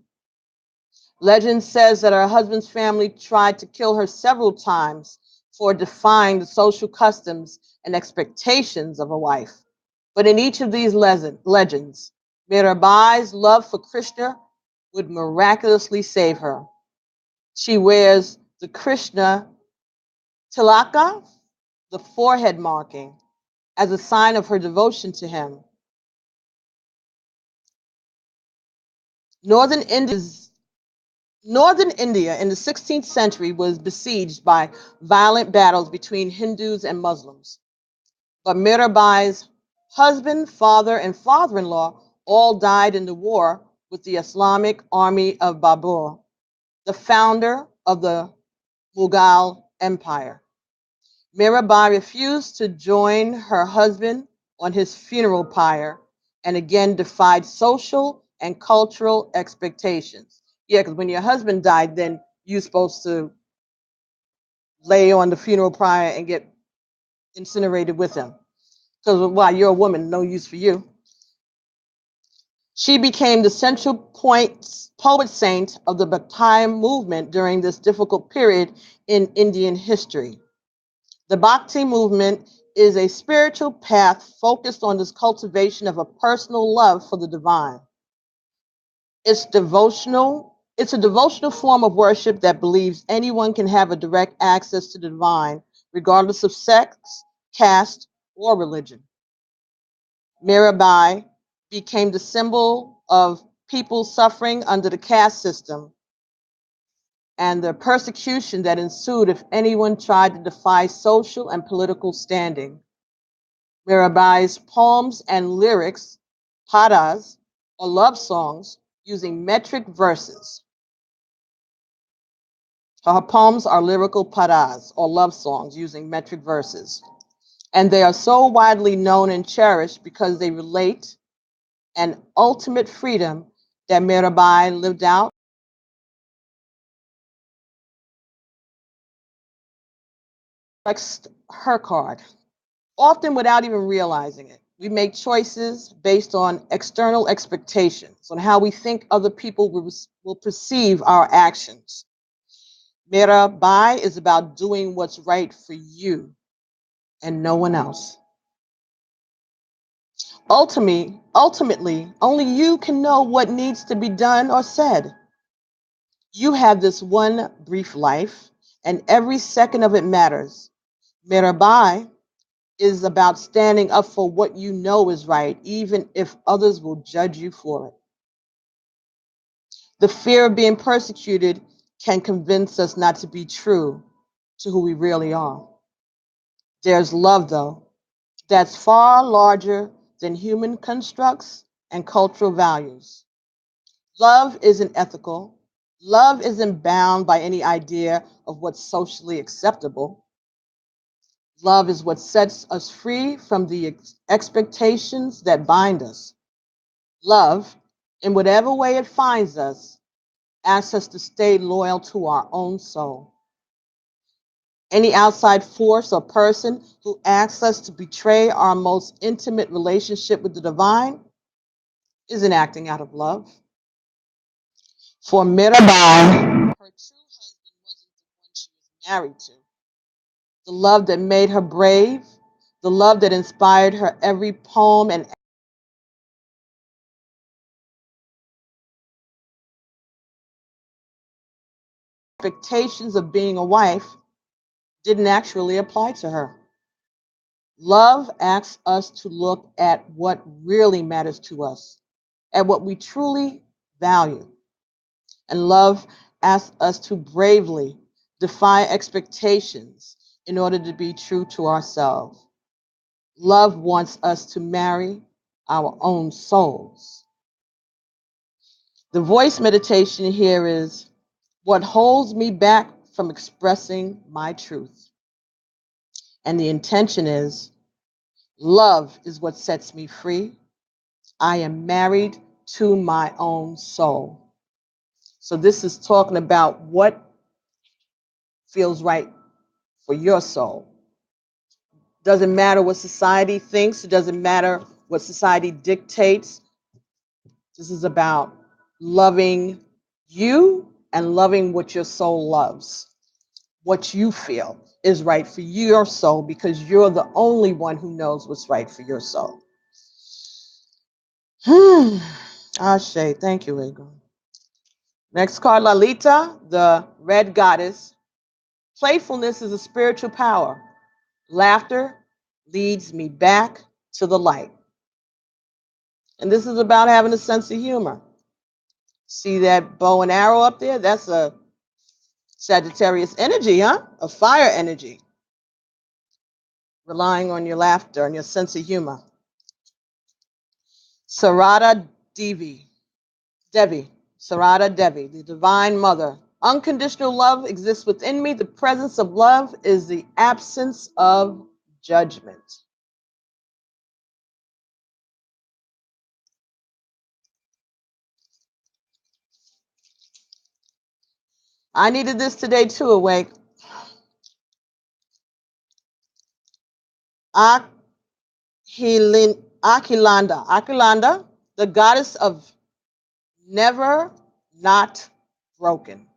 Legend says that her husband's family tried to kill her several times for defying the social customs and expectations of a wife. But in each of these legends, Mirabai's love for Krishna would miraculously save her. She wears the Krishna tilaka, the forehead marking, as a sign of her devotion to him. Northern India in the 16th century was besieged by violent battles between Hindus and Muslims. But Mirabai's husband, father, and father-in-law all died in the war with the Islamic army of Babur, the founder of the Mughal Empire. Mirabai refused to join her husband on his funeral pyre and again defied social and cultural expectations. Yeah, because when your husband died, then you're supposed to lay on the funeral pyre and get incinerated with him. Because why, you're a woman, no use for you. She became the central poet saint of the Bhakti movement during this difficult period in Indian history. The Bhakti movement is a spiritual path focused on this cultivation of a personal love for the divine. It's a devotional form of worship that believes anyone can have a direct access to the divine, regardless of sex, caste, or religion. Mirabai became the symbol of people suffering under the caste system and the persecution that ensued if anyone tried to defy social and political standing. Mirabai's poems and lyrics, padas, or love songs, using metric verses. Her poems are lyrical padas, or love songs using metric verses. And they are so widely known and cherished because they relate an ultimate freedom that Mirabai lived out. Her card, often without even realizing it. We make choices based on external expectations, on how we think other people will perceive our actions. Mirabai is about doing what's right for you and no one else. Ultimately, only you can know what needs to be done or said. You have this one brief life, and every second of it matters. Mirabai is about standing up for what you know is right, even if others will judge you for it. The fear of being persecuted can convince us not to be true to who we really are. There's love, though, that's far larger than human constructs and cultural values. Love isn't ethical. Love isn't bound by any idea of what's socially acceptable. Love is what sets us free from the expectations that bind us. Love, in whatever way it finds us, asks us to stay loyal to our own soul. Any outside force or person who asks us to betray our most intimate relationship with the divine isn't acting out of love. For Mirabai, her true husband wasn't the one she was married to. The love that made her brave, the love that inspired her every poem and expectations of being a wife didn't actually apply to her. Love asks us to look at what really matters to us, at what we truly value. And love asks us to bravely defy expectations in order to be true to ourselves. Love wants us to marry our own souls. The voice meditation here is what holds me back from expressing my truth. And the intention is love is what sets me free. I am married to my own soul. So this is talking about what feels right for your soul. Doesn't matter what society thinks, it doesn't matter what society dictates. This is about loving you and loving what your soul loves, what you feel is right for your soul, because you're the only one who knows what's right for your soul. Ashe, thank you, Ego. Next card, Lalita, the red goddess. Playfulness is a spiritual power. Laughter leads me back to the light. And this is about having a sense of humor. See that bow and arrow up there? That's a Sagittarius energy, huh? A fire energy. Relying on your laughter and your sense of humor. Sarada Devi, Sarada Devi, the divine mother. Unconditional love exists within me. The presence of love is the absence of judgment. I needed this today too, Awake. Akilanda, the goddess of never not broken.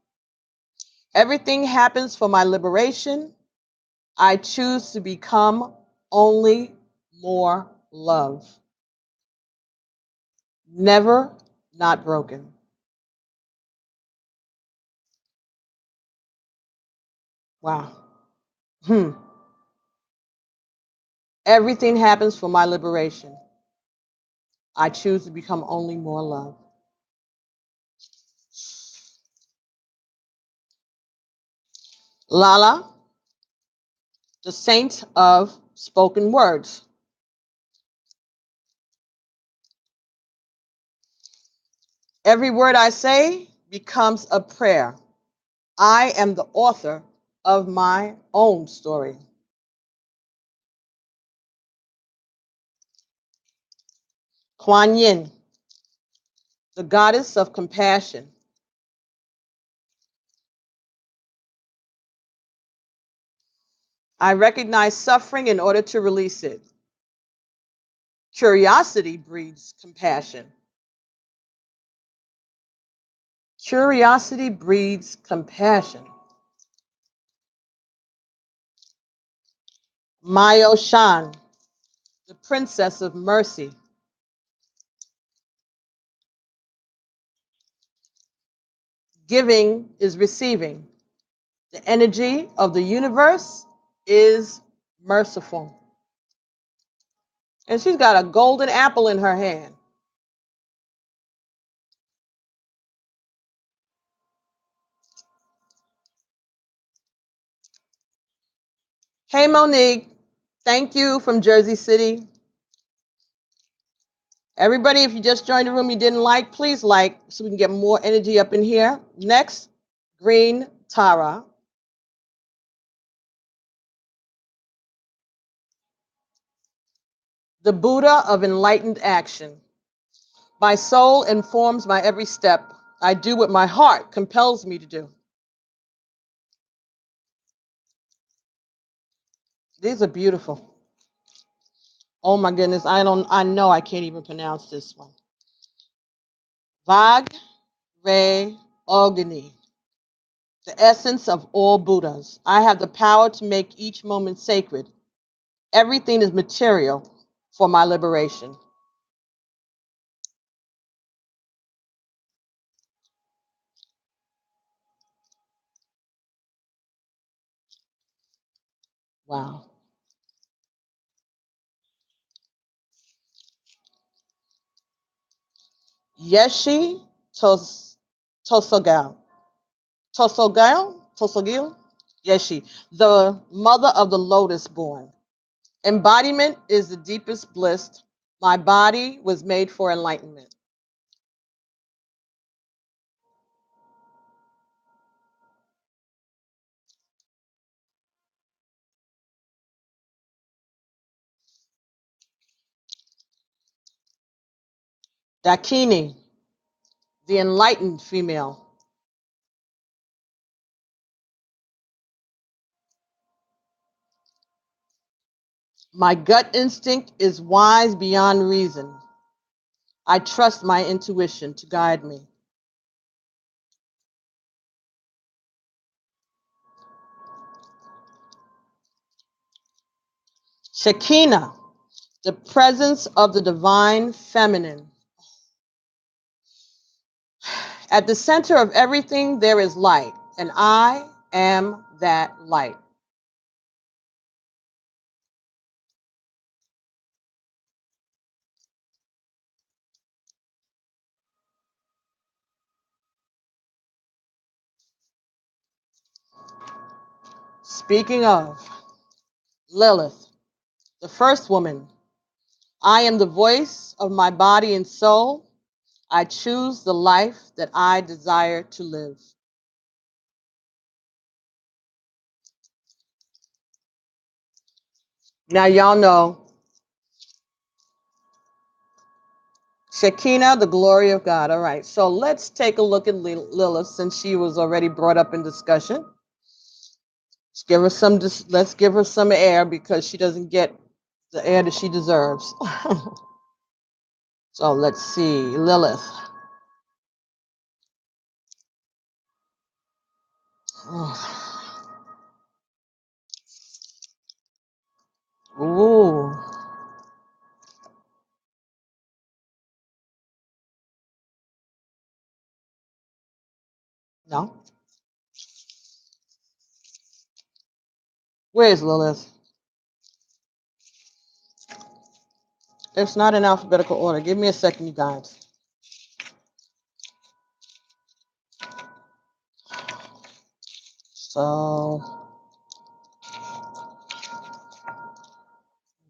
Everything happens for my liberation. I choose to become only more love. Never not broken. Wow. Everything happens for my liberation. I choose to become only more love. Lala, the saint of spoken words. Every word I say becomes a prayer. I am the author of my own story. Kuan Yin, the goddess of compassion. I recognize suffering in order to release it. Curiosity breeds compassion. Curiosity breeds compassion. Mayo Shan, the princess of mercy. Giving is receiving. The energy of the universe is merciful. And she's got a golden apple in her hand. Hey, Monique. Thank you from Jersey City. Everybody, if you just joined the room you didn't like, please like so we can get more energy up in here. Next, Green Tara. The Buddha of enlightened action. My soul informs my every step. I do what my heart compels me to do. These are beautiful. Oh my goodness, I know I can't even pronounce this one. Vag Re Ogni, the essence of all Buddhas. I have the power to make each moment sacred. Everything is material for my liberation. Wow. Yeshi Tosogal. Tosogil? Yeshi, the mother of the lotus born. Embodiment is the deepest bliss. My body was made for enlightenment. Dakini, the enlightened female. My gut instinct is wise beyond reason. I trust my intuition to guide me. Shekinah, the presence of the divine feminine. At the center of everything, there is light, and I am that light. Speaking of Lilith, the first woman, I am the voice of my body and soul. I choose the life that I desire to live. Now, y'all know Shekinah, the glory of God. All right, so let's take a look at Lilith since she was already brought up in discussion. Let's give her some air because she doesn't get the air that she deserves. So let's see, Lilith. Ooh, no. Where's Lilith? It's not in alphabetical order. Give me a second, you guys. So,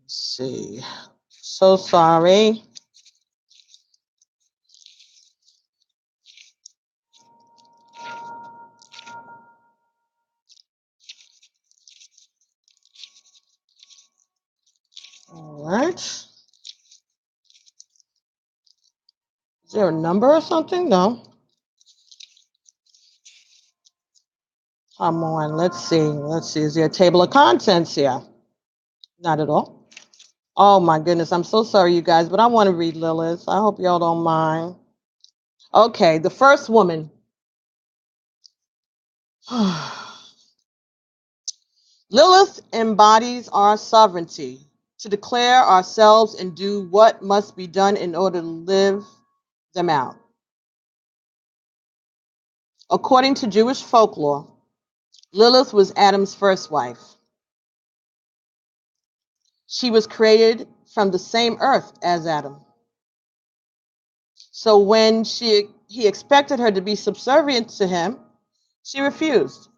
let's see. So sorry. All right. Is there a number or something? No. Come on. Let's see. Let's see. Is there a table of contents here? Not at all. Oh my goodness. I'm so sorry, you guys, but I want to read Lilith. I hope y'all don't mind. Okay. The first woman. Lilith embodies our sovereignty to declare ourselves and do what must be done in order to live them out. According to Jewish folklore, Lilith was Adam's first wife. She was created from the same earth as Adam. So when he expected her to be subservient to him, she refused.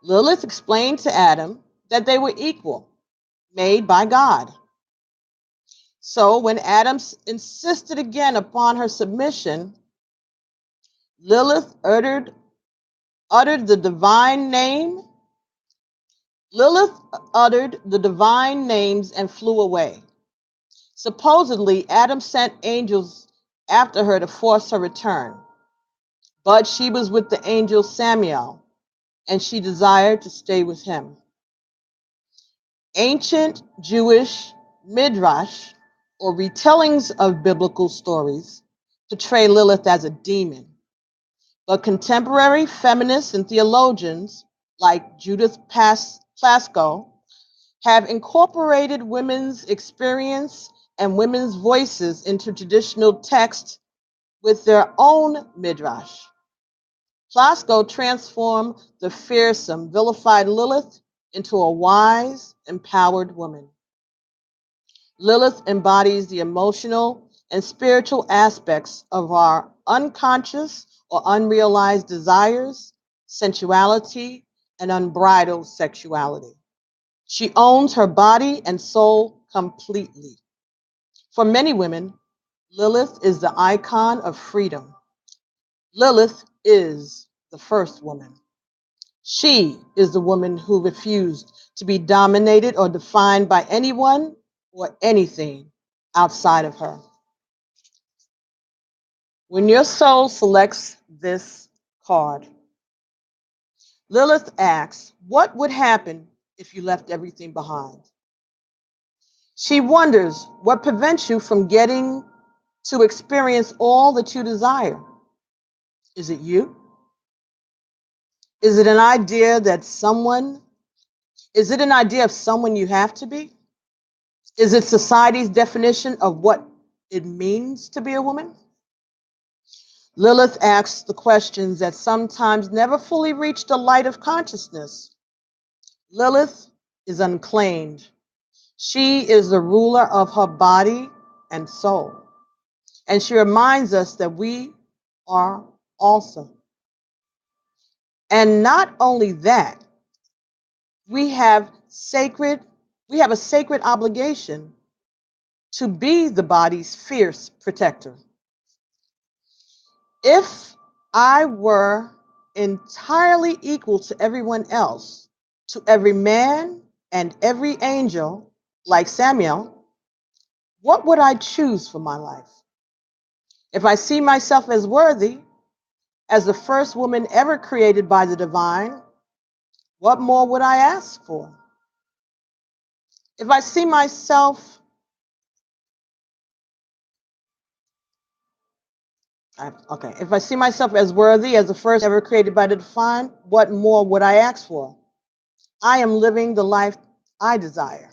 Lilith explained to Adam that they were equal, made by God. So when Adam insisted again upon her submission, Lilith uttered the divine name. Lilith uttered the divine names and flew away. Supposedly, Adam sent angels after her to force her return, but she was with the angel Samuel, and she desired to stay with him. Ancient Jewish midrash, or retellings of biblical stories, portray Lilith as a demon, but contemporary feminists and theologians like Judith Plasko have incorporated women's experience and women's voices into traditional text with their own midrash. Plasko transformed the fearsome, vilified Lilith into a wise, empowered woman. Lilith embodies the emotional and spiritual aspects of our unconscious or unrealized desires, sensuality, and unbridled sexuality. She owns her body and soul completely. For many women, Lilith is the icon of freedom. Lilith is the first woman. She is the woman who refused to be dominated or defined by anyone or anything outside of her. When your soul selects this card, Lilith asks, what would happen if you left everything behind? She wonders what prevents you from getting to experience all that you desire. Is it you? Is it an idea that someone, is it an idea of someone you have to be? Is it society's definition of what it means to be a woman? Lilith asks the questions that sometimes never fully reach the light of consciousness. Lilith is unclaimed. She is the ruler of her body and soul. And she reminds us that we are awesome. And not only that, we have a sacred obligation to be the body's fierce protector. If I were entirely equal to everyone else, to every man and every angel, like Samuel, what would I choose for my life? If I see myself as worthy, as the first woman ever created by the divine, what more would I ask for? If I see myself, if I see myself as worthy, as the first ever created by the divine, what more would I ask for? I am living the life I desire.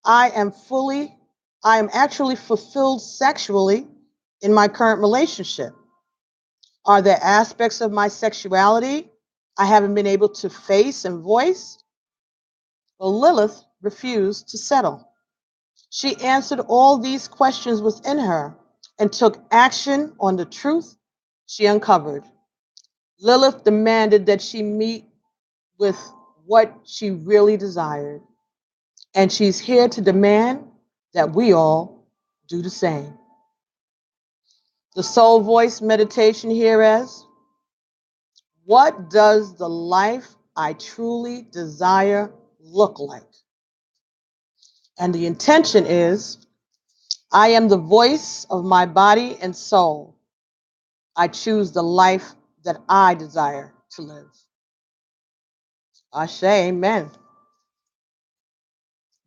I am actually fulfilled sexually in my current relationship. Are there aspects of my sexuality I haven't been able to face and voice? Well, Lilith refused to settle. She answered all these questions within her and took action on the truth she uncovered. Lilith demanded that she meet with what she really desired, and she's here to demand that we all do the same. The soul voice meditation here is, what does the life I truly desire look like? And the intention is, I am the voice of my body and soul. I choose the life that I desire to live. Ashe, amen.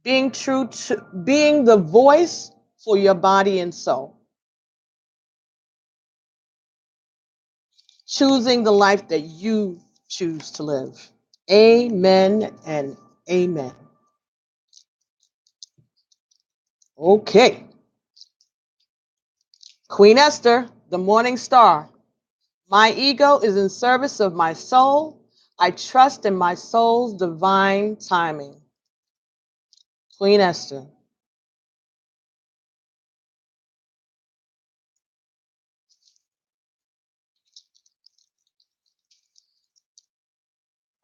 Being the voice for your body and soul. Choosing the life that you choose to live. Amen and amen. Okay. Queen Esther, the morning star. My ego is in service of my soul. I trust in my soul's divine timing. Queen Esther.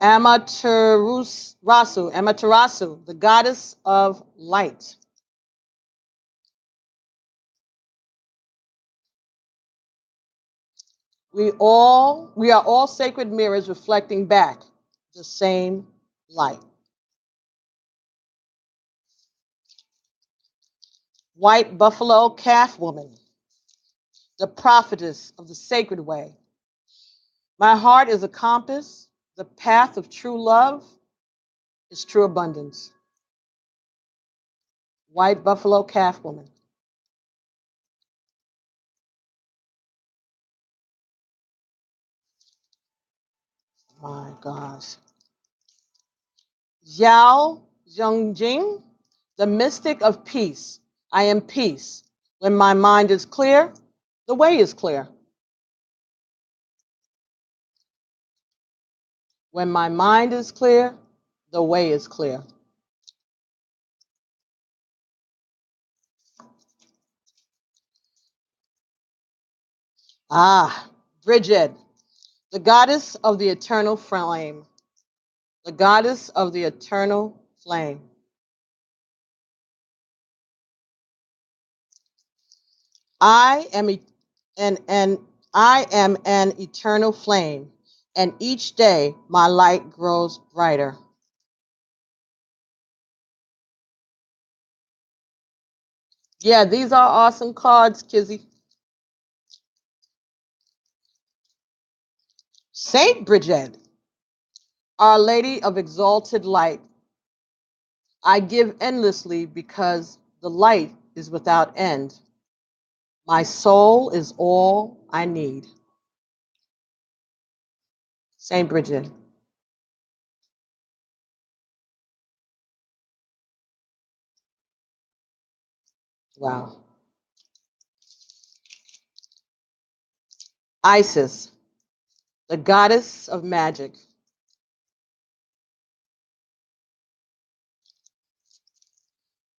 Amaterasu, the goddess of light. We are all sacred mirrors reflecting back the same light. White buffalo calf woman, the prophetess of the sacred way. My heart is a compass. The path of true love is true abundance. White buffalo calf woman. My gosh. Xiao Zhongjing, the mystic of peace. I am peace. When my mind is clear, the way is clear. When my mind is clear, the way is clear. Ah, Bridget, the goddess of the eternal flame. The goddess of the eternal flame. I am I am an eternal flame, and each day my light grows brighter. Yeah, these are awesome cards, Kizzy. Saint Bridget, Our Lady of Exalted Light, I give endlessly because the light is without end. My soul is all I need. Saint Bridget. Wow. Isis, the goddess of magic.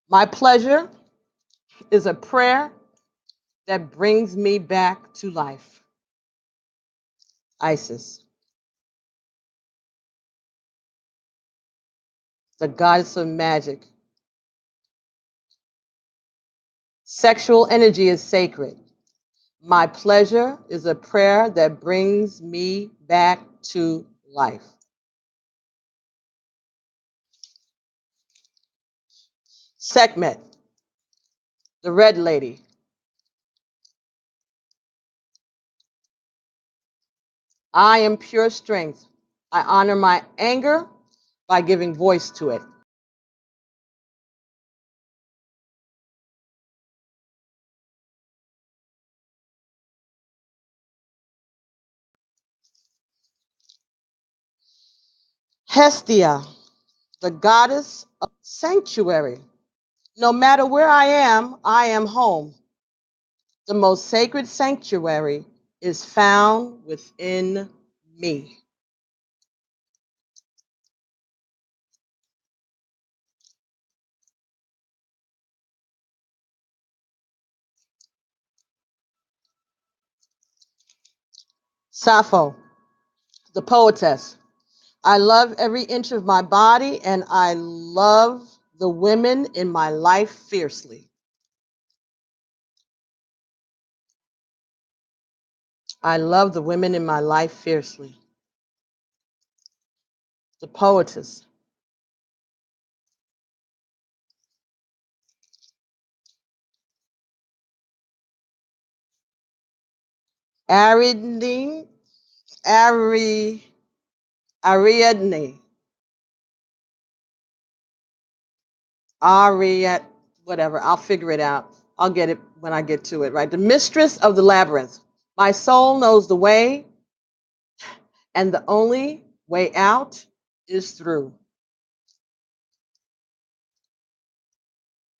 My pleasure is a prayer that brings me back to life. Isis, the goddess of magic. Sexual energy is sacred. My pleasure is a prayer that brings me back to life. Sekhmet, the red lady. I am pure strength. I honor my anger by giving voice to it. Hestia, the goddess of sanctuary. No matter where I am home. The most sacred sanctuary is found within me. Sappho, the poetess. I love every inch of my body and I love the women in my life fiercely. I love the women in my life fiercely. The poetess. Ariadne, Ariadne, Ariad, whatever, I'll figure it out. I'll get it when I get to it, right? The mistress of the labyrinth. My soul knows the way, and the only way out is through.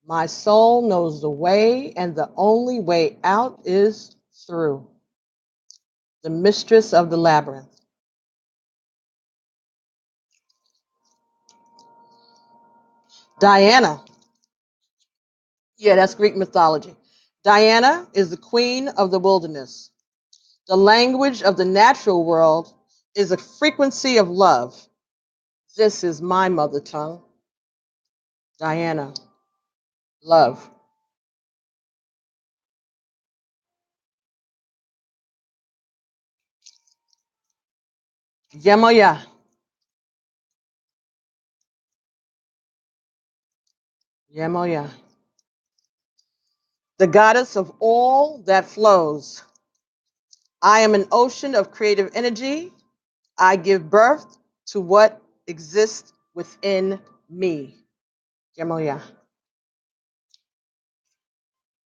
My soul knows the way, and the only way out is through. The mistress of the labyrinth. Diana. Yeah, that's Greek mythology. Diana is the queen of the wilderness. The language of the natural world is a frequency of love. This is my mother tongue. Diana. Love. Yemoya. Yemoya. The goddess of all that flows. I am an ocean of creative energy. I give birth to what exists within me. Yemoya.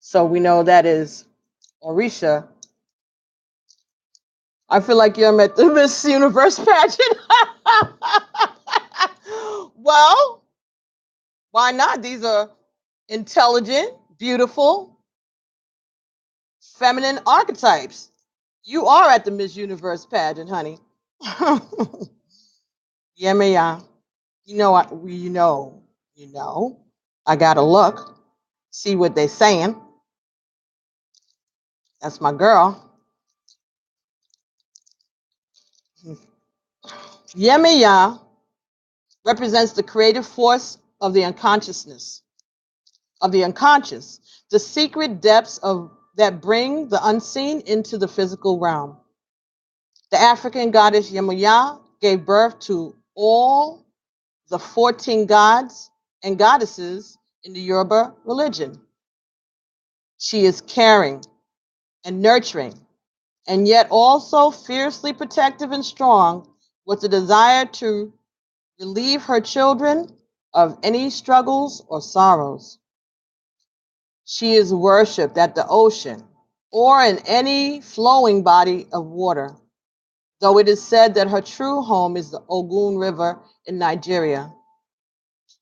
So we know that is Orisha. I feel like you're at the Miss Universe pageant. Well, why not? These are intelligent, beautiful, feminine archetypes. You are at the Miss Universe pageant, honey. Yemoya. You know. I gotta look, see what they're saying. That's my girl. Yemeya represents the creative force of the unconsciousness, of the unconscious, the secret depths of that bring the unseen into the physical realm. The African goddess Yemeya gave birth to all the 14 gods and goddesses in the Yoruba religion. She is caring and nurturing, and yet also fiercely protective and strong, with the desire to relieve her children of any struggles or sorrows. She is worshipped at the ocean or in any flowing body of water, though it is said that her true home is the Ogun River in Nigeria.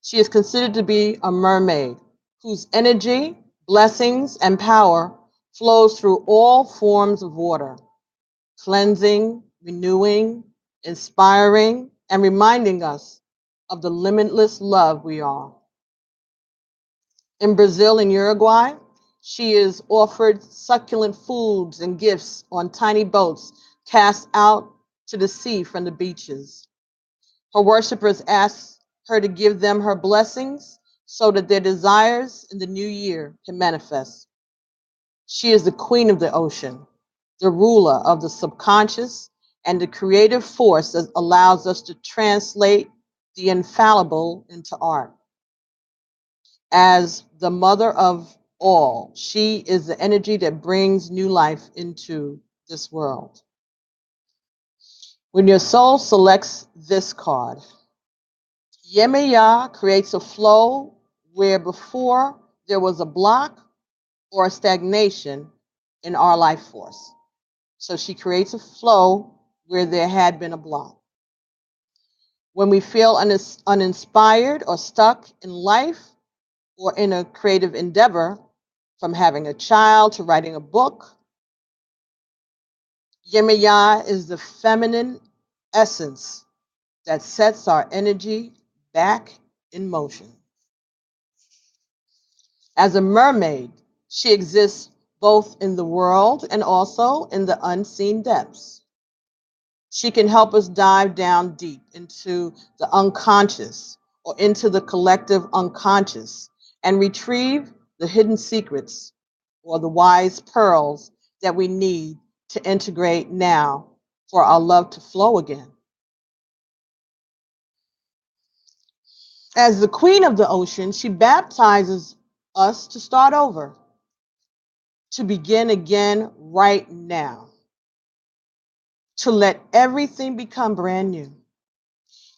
She is considered to be a mermaid whose energy, blessings, and power flows through all forms of water, cleansing, renewing, inspiring, and reminding us of the limitless love we are. In Brazil and Uruguay, she is offered succulent foods and gifts on tiny boats cast out to the sea from the beaches. Her worshippers ask her to give them her blessings so that their desires in the new year can manifest. She is the queen of the ocean, the ruler of the subconscious, and the creative force that allows us to translate the infallible into art. As the mother of all, she is the energy that brings new life into this world. When your soul selects this card, Yemaya creates a flow where before there was a block or a stagnation in our life force. So she creates a flow where there had been a block. When we feel uninspired or stuck in life or in a creative endeavor, from having a child to writing a book, Yemaya is the feminine essence that sets our energy back in motion. As a mermaid, she exists both in the world and also in the unseen depths. She can help us dive down deep into the unconscious or into the collective unconscious and retrieve the hidden secrets or the wise pearls that we need to integrate now for our love to flow again. As the queen of the ocean, she baptizes us to start over, to begin again right now, to let everything become brand new.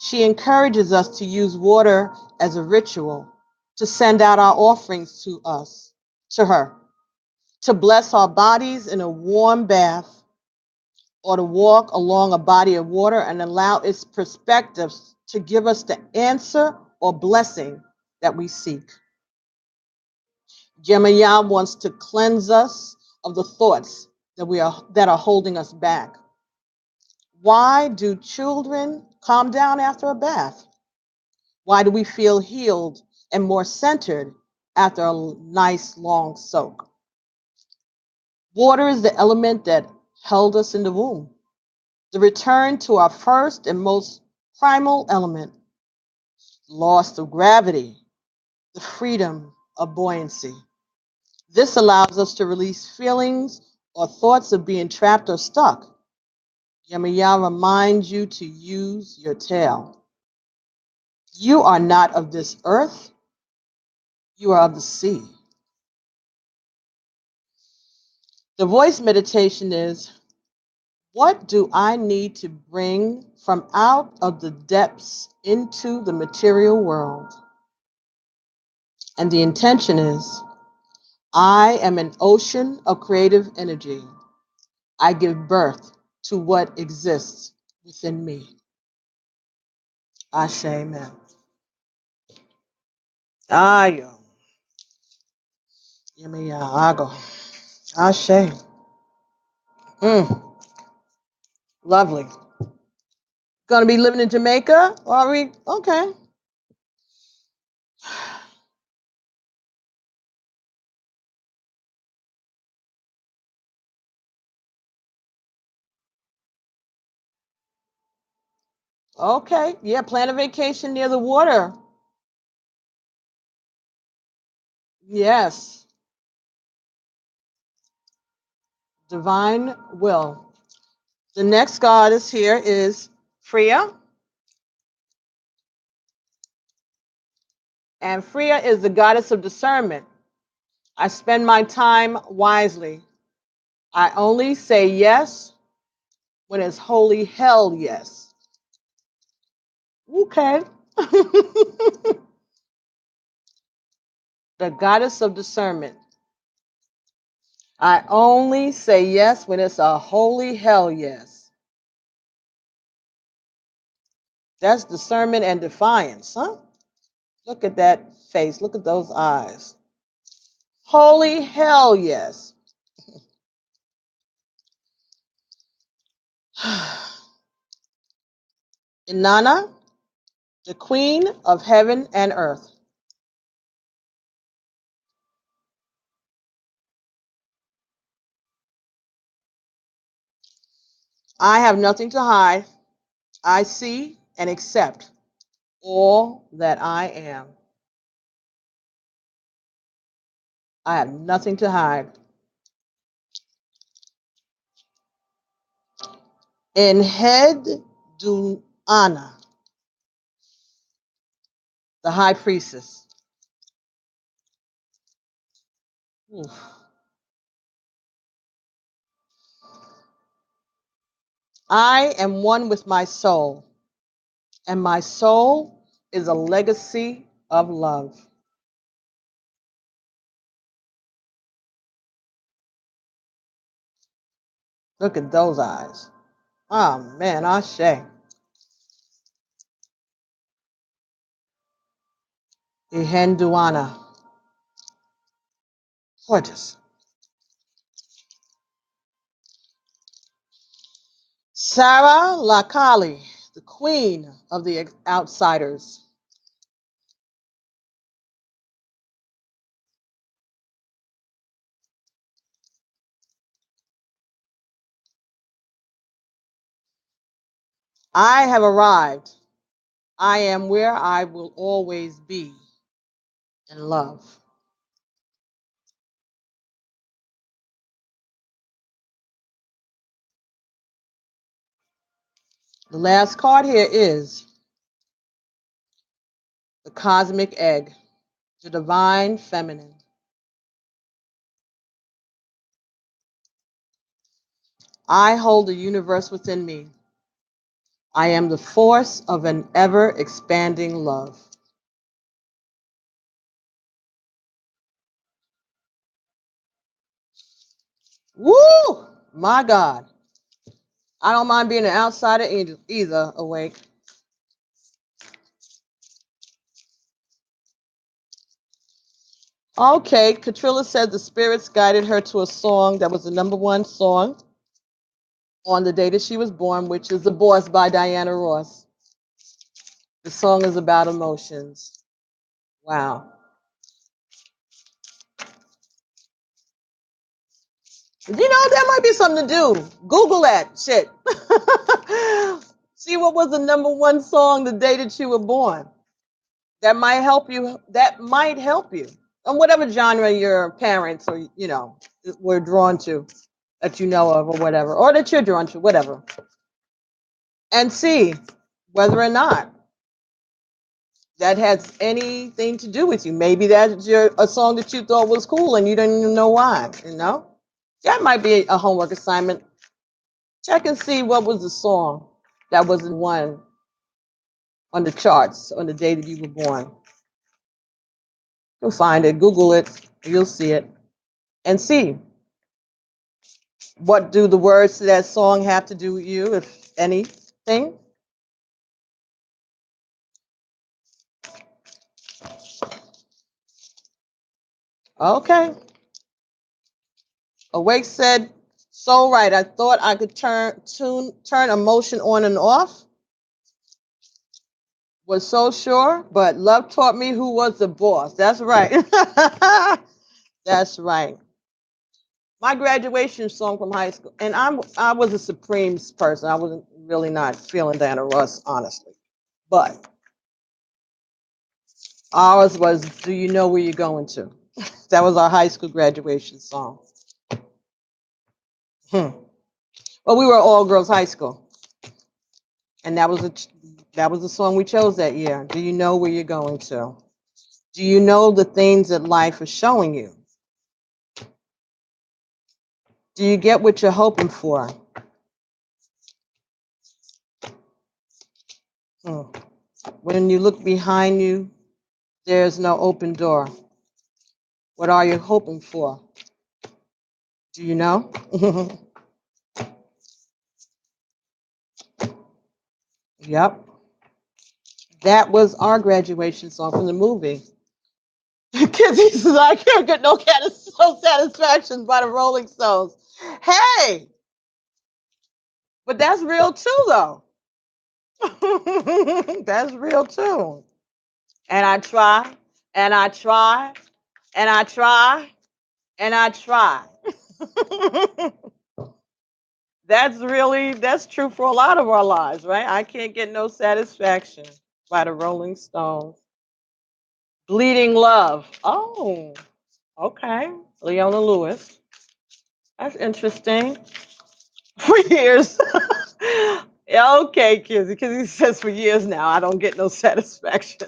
She encourages us to use water as a ritual, to send out our offerings to her, to bless our bodies in a warm bath, or to walk along a body of water and allow its perspectives to give us the answer or blessing that we seek. Jemaya wants to cleanse us of the thoughts that are holding us back. Why do children calm down after a bath? Why do we feel healed and more centered after a nice long soak? Water is the element that held us in the womb. The return to our first and most primal element, loss of gravity, the freedom of buoyancy. This allows us to release feelings or thoughts of being trapped or stuck. Yamaya reminds you to use your tail. You are not of this earth, you are of the sea. The voice meditation is, what do I need to bring from out of the depths into the material world? And the intention is, I am an ocean of creative energy. I give birth to what exists within me. Ashe, amen. Ayo. Yamiya, ago. Ashe. Lovely. Gonna be living in Jamaica? Or are we? Okay. Okay. Yeah, plan a vacation near the water. Yes. Divine will. The next goddess here is Freya. And Freya is the goddess of discernment. I spend my time wisely. I only say yes when it's holy hell yes. Okay. The goddess of discernment. I only say yes when it's a holy hell yes. That's discernment and defiance, huh? Look at that face. Look at those eyes. Holy hell yes. Inanna, the queen of heaven and earth. I have nothing to hide. I see and accept all that I am. I have nothing to hide. In head do Anna, the high priestess. Oof. I am one with my soul, and my soul is a legacy of love. Look at those eyes. Oh man, Ashe. Ihenduana. Gorgeous. Sarah Lakali, the queen of the outsiders. I have arrived. I am where I will always be in love. The last card here is the cosmic egg, the divine feminine. I hold the universe within me. I am the force of an ever expanding love. Woo! My God. I don't mind being an outsider either, awake. Okay, Katrilla said the spirits guided her to a song that was the #1 song on the day that she was born, which is The Boss by Diana Ross. The song is about emotions. Wow. You know, that might be something to do. Google that shit. See what was the #1 song the day that you were born. That might help you. That might help you. And whatever genre your parents or, were drawn to that you know of or whatever, or that you're drawn to, whatever. And see whether or not that has anything to do with you. Maybe that's a song that you thought was cool and you didn't even know why, That might be a homework assignment. Check and see what was the song that was the one on the charts on the day that you were born. You'll find it, Google it, you'll see it, and see what do the words to that song have to do with you, if anything. Okay. Awake said, so right. I thought I could turn emotion on and off. Was so sure, but love taught me who was the boss. That's right. That's right. My graduation song from high school, and I was a Supremes person. I wasn't really not feeling Diana Ross, honestly. But ours was Do You Know Where You're Going To? That was our high school graduation song. Well, we were all girls high school. And that was the song we chose that year. Do you know where you're going to? Do you know the things that life is showing you? Do you get what you're hoping for? Hmm. When you look behind you, there's no open door. What are you hoping for? Do you know? Yep. That was our graduation song from the movie. Because he says, I can't get no satisfaction by the Rolling Stones. Hey, but that's real too, though. That's real too. And I try, and I try, and I try, and I try. That's true for a lot of our lives, right? I can't get no satisfaction by the Rolling Stones. Bleeding Love. Oh, okay. Leona Lewis. That's interesting. For years. Yeah, okay, Kizzy, because he says for years now, I don't get no satisfaction.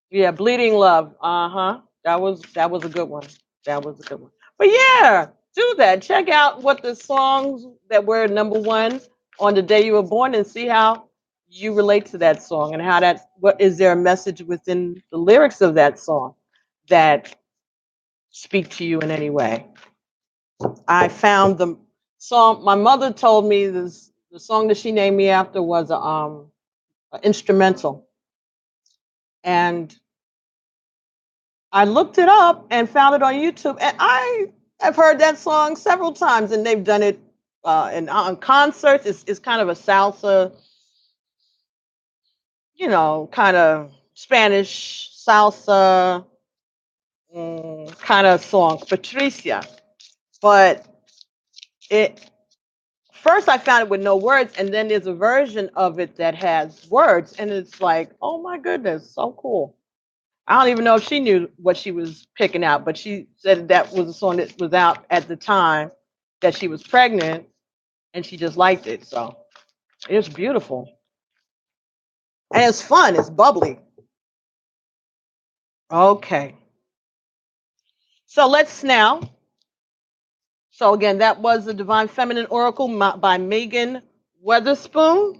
Yeah, Bleeding Love. Uh-huh. That was a good one. That was a good one. But yeah, do that. Check out what the songs that were number one on the day you were born and see how you relate to that song and how that what is there a message within the lyrics of that song that speak to you in any way. I found the song my mother told me this the song that she named me after was a instrumental. And I looked it up and found it on YouTube, and I have heard that song several times, and they've done it on concerts. It's kind of a salsa, kind of Spanish salsa kind of song, Patricia. But it first I found it with no words, and then there's a version of it that has words, and it's like, oh my goodness, so cool. I don't even know if she knew what she was picking out, but she said that was a song that was out at the time that she was pregnant, and she just liked it. So it's beautiful and it's fun. It's bubbly. Okay, so let's now. So again, that was the Divine Feminine Oracle by Megan Weatherspoon.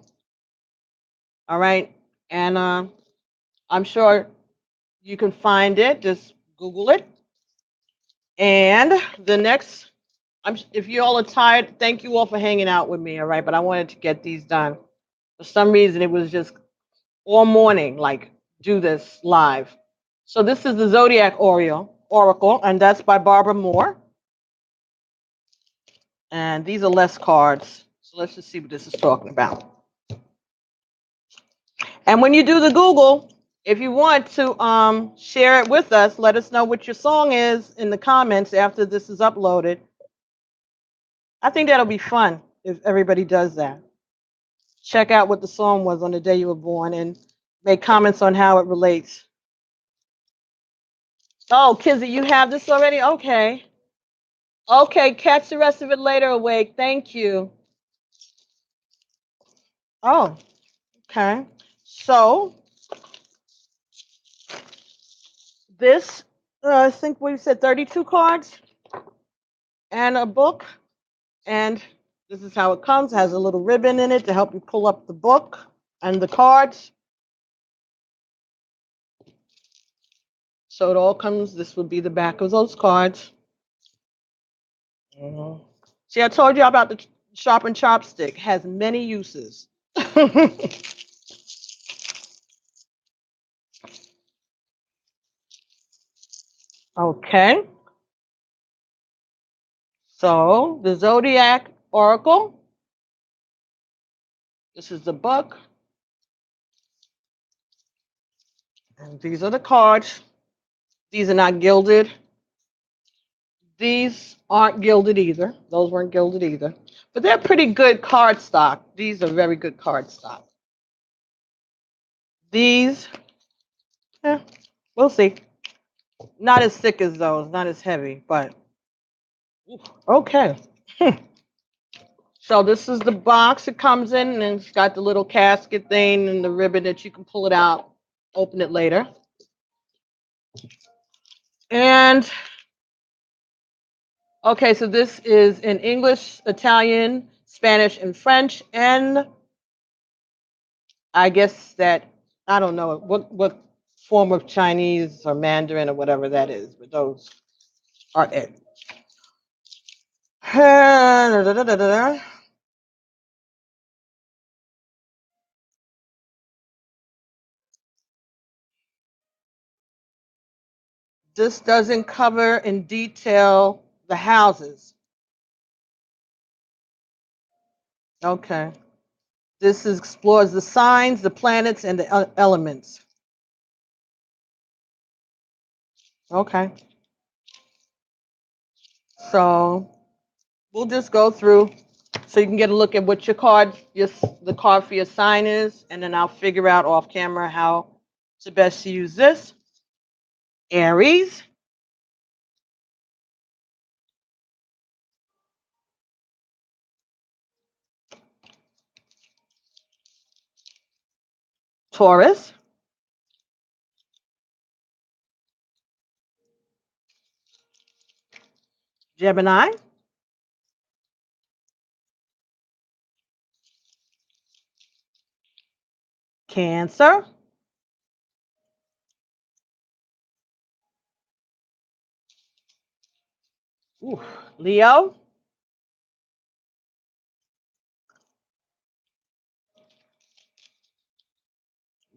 All right, and I'm sure you can find it. Just Google it. And the next if you all are tired, thank you all for hanging out with me, all right? But I wanted to get these done. For some reason, it was just all morning, like, do this live. So this is the Zodiac Oracle, and that's by Barbara Moore. And these are less cards. So let's just see what this is talking about. And when you do the Google, if you want to share it with us, let us know what your song is in the comments after this is uploaded. I think that'll be fun if everybody does that. Check out what the song was on the day you were born and make comments on how it relates. Oh, Kizzy, you have this already? Okay. Okay, catch the rest of it later, Awake. Thank you. Oh, okay. So this, I think we said 32 cards and a book. And this is how it comes. It has a little ribbon in it to help you pull up the book and the cards. So it all comes, this would be the back of those cards. See, I told you about the sharpened chopstick. Has many uses. Okay. So the Zodiac Oracle. This is the book. And these are the cards. These are not gilded. These aren't gilded either. Those weren't gilded either. But they're pretty good card stock. These are very good card stock. These, we'll see. Not as thick as those, not as heavy, but okay. So this is the box it comes in, and it's got the little casket thing and the ribbon that you can pull it out, open it later. And Okay, so this is in English, Italian, Spanish, and French, and I guess that I don't know what form of Chinese or Mandarin or whatever that is, but those are it. This doesn't cover in detail the houses. Okay. This explores the signs, the planets, and the elements. Okay. So we'll just go through so you can get a look at what your card, the card for your sign is, and then I'll figure out off camera how to best use this. Aries, Taurus, Gemini, Cancer, ooh, Leo,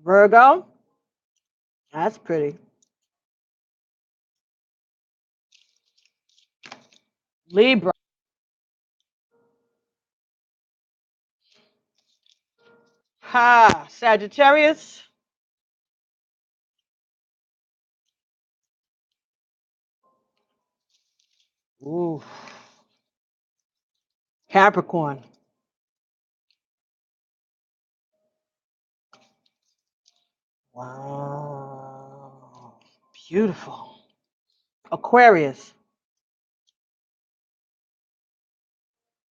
Virgo, that's pretty, Libra, ha, Sagittarius, ooh, Capricorn, wow, beautiful, Aquarius,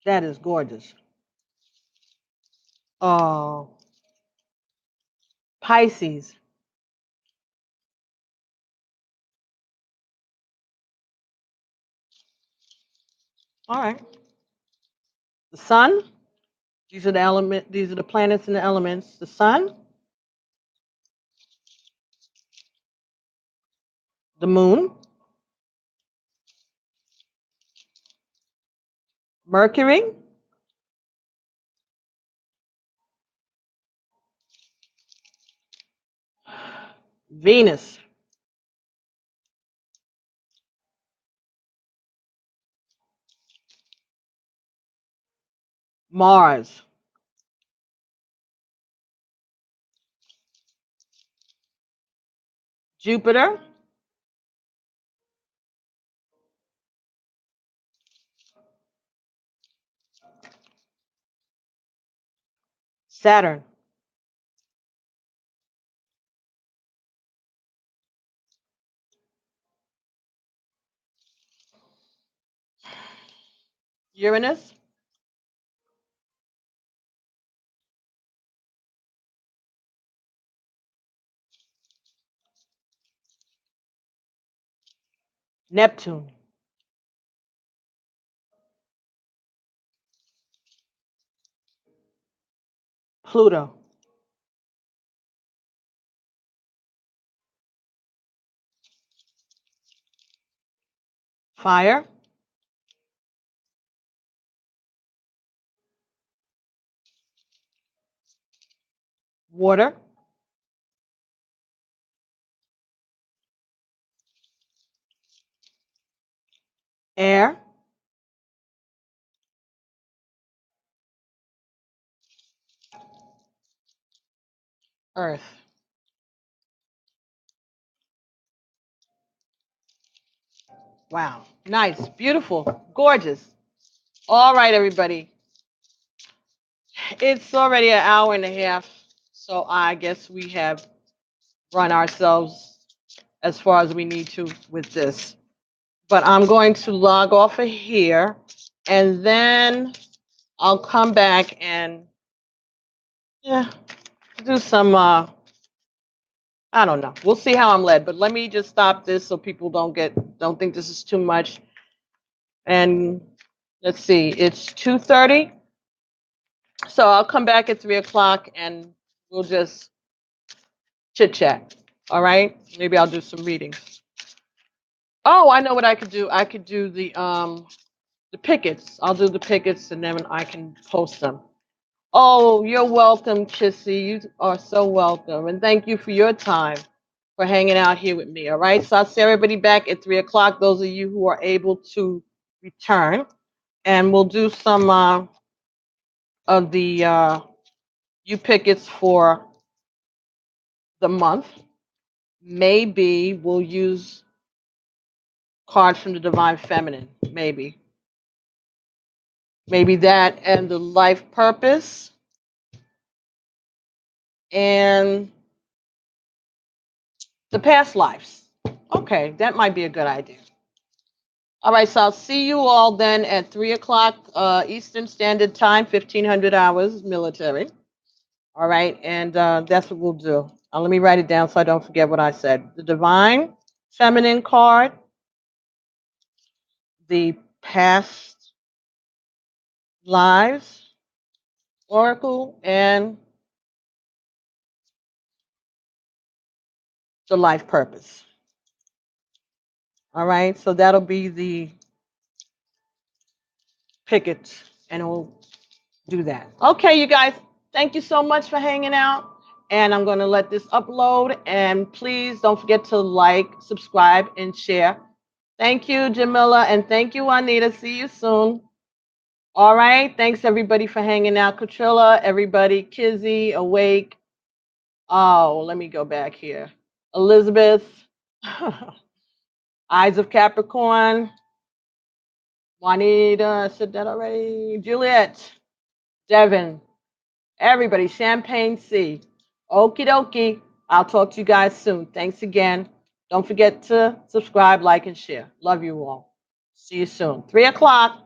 that is gorgeous, oh, Pisces, all right, the Sun, these are the planets and the elements, the Sun, the Moon, Mercury, Venus, Mars, Jupiter, Saturn, Uranus, Neptune, Pluto, Fire, Water, Air, Earth. Wow. Nice. Beautiful. Gorgeous. All right, everybody. It's already an hour and a half. So I guess we have run ourselves as far as we need to with this. But I'm going to log off of here and then I'll come back and yeah, do some I don't know. We'll see how I'm led, but let me just stop this so people don't think this is too much. And let's see, it's 2:30. So I'll come back at 3 o'clock and we'll just chit chat. All right. Maybe I'll do some readings. Oh, I know what I could do. I could do the pickets. I'll do the pickets and then I can post them. Oh, you're welcome, Kissy. You are so welcome. And thank you for your time for hanging out here with me. All right. So I'll see everybody back at 3 o'clock. Those of you who are able to return. And we'll do some of the you pickets for the month. Maybe we'll use cards from the Divine Feminine. Maybe. Maybe that and the life purpose. And the past lives. Okay, that might be a good idea. All right, so I'll see you all then at 3 o'clock Eastern Standard Time, 1500 hours military. All right, and that's what we'll do. Let me write it down so I don't forget what I said. The Divine Feminine card, the past lives oracle, and the life purpose. All right, so that'll be the picket, and we'll do that. Okay, you guys, thank you so much for hanging out. And I'm going to let this upload. And please don't forget to like, subscribe, and share. Thank you, Jamila, and thank you, Juanita. See you soon. All right. Thanks, everybody, for hanging out. Katrilla, everybody, Kizzy, Awake. Oh, let me go back here. Elizabeth, Eyes of Capricorn, Juanita, I said that already. Juliet, Devin, everybody, Champagne C. Okie dokie. I'll talk to you guys soon. Thanks again. Don't forget to subscribe, like, and share. Love you all. See you soon. 3 o'clock.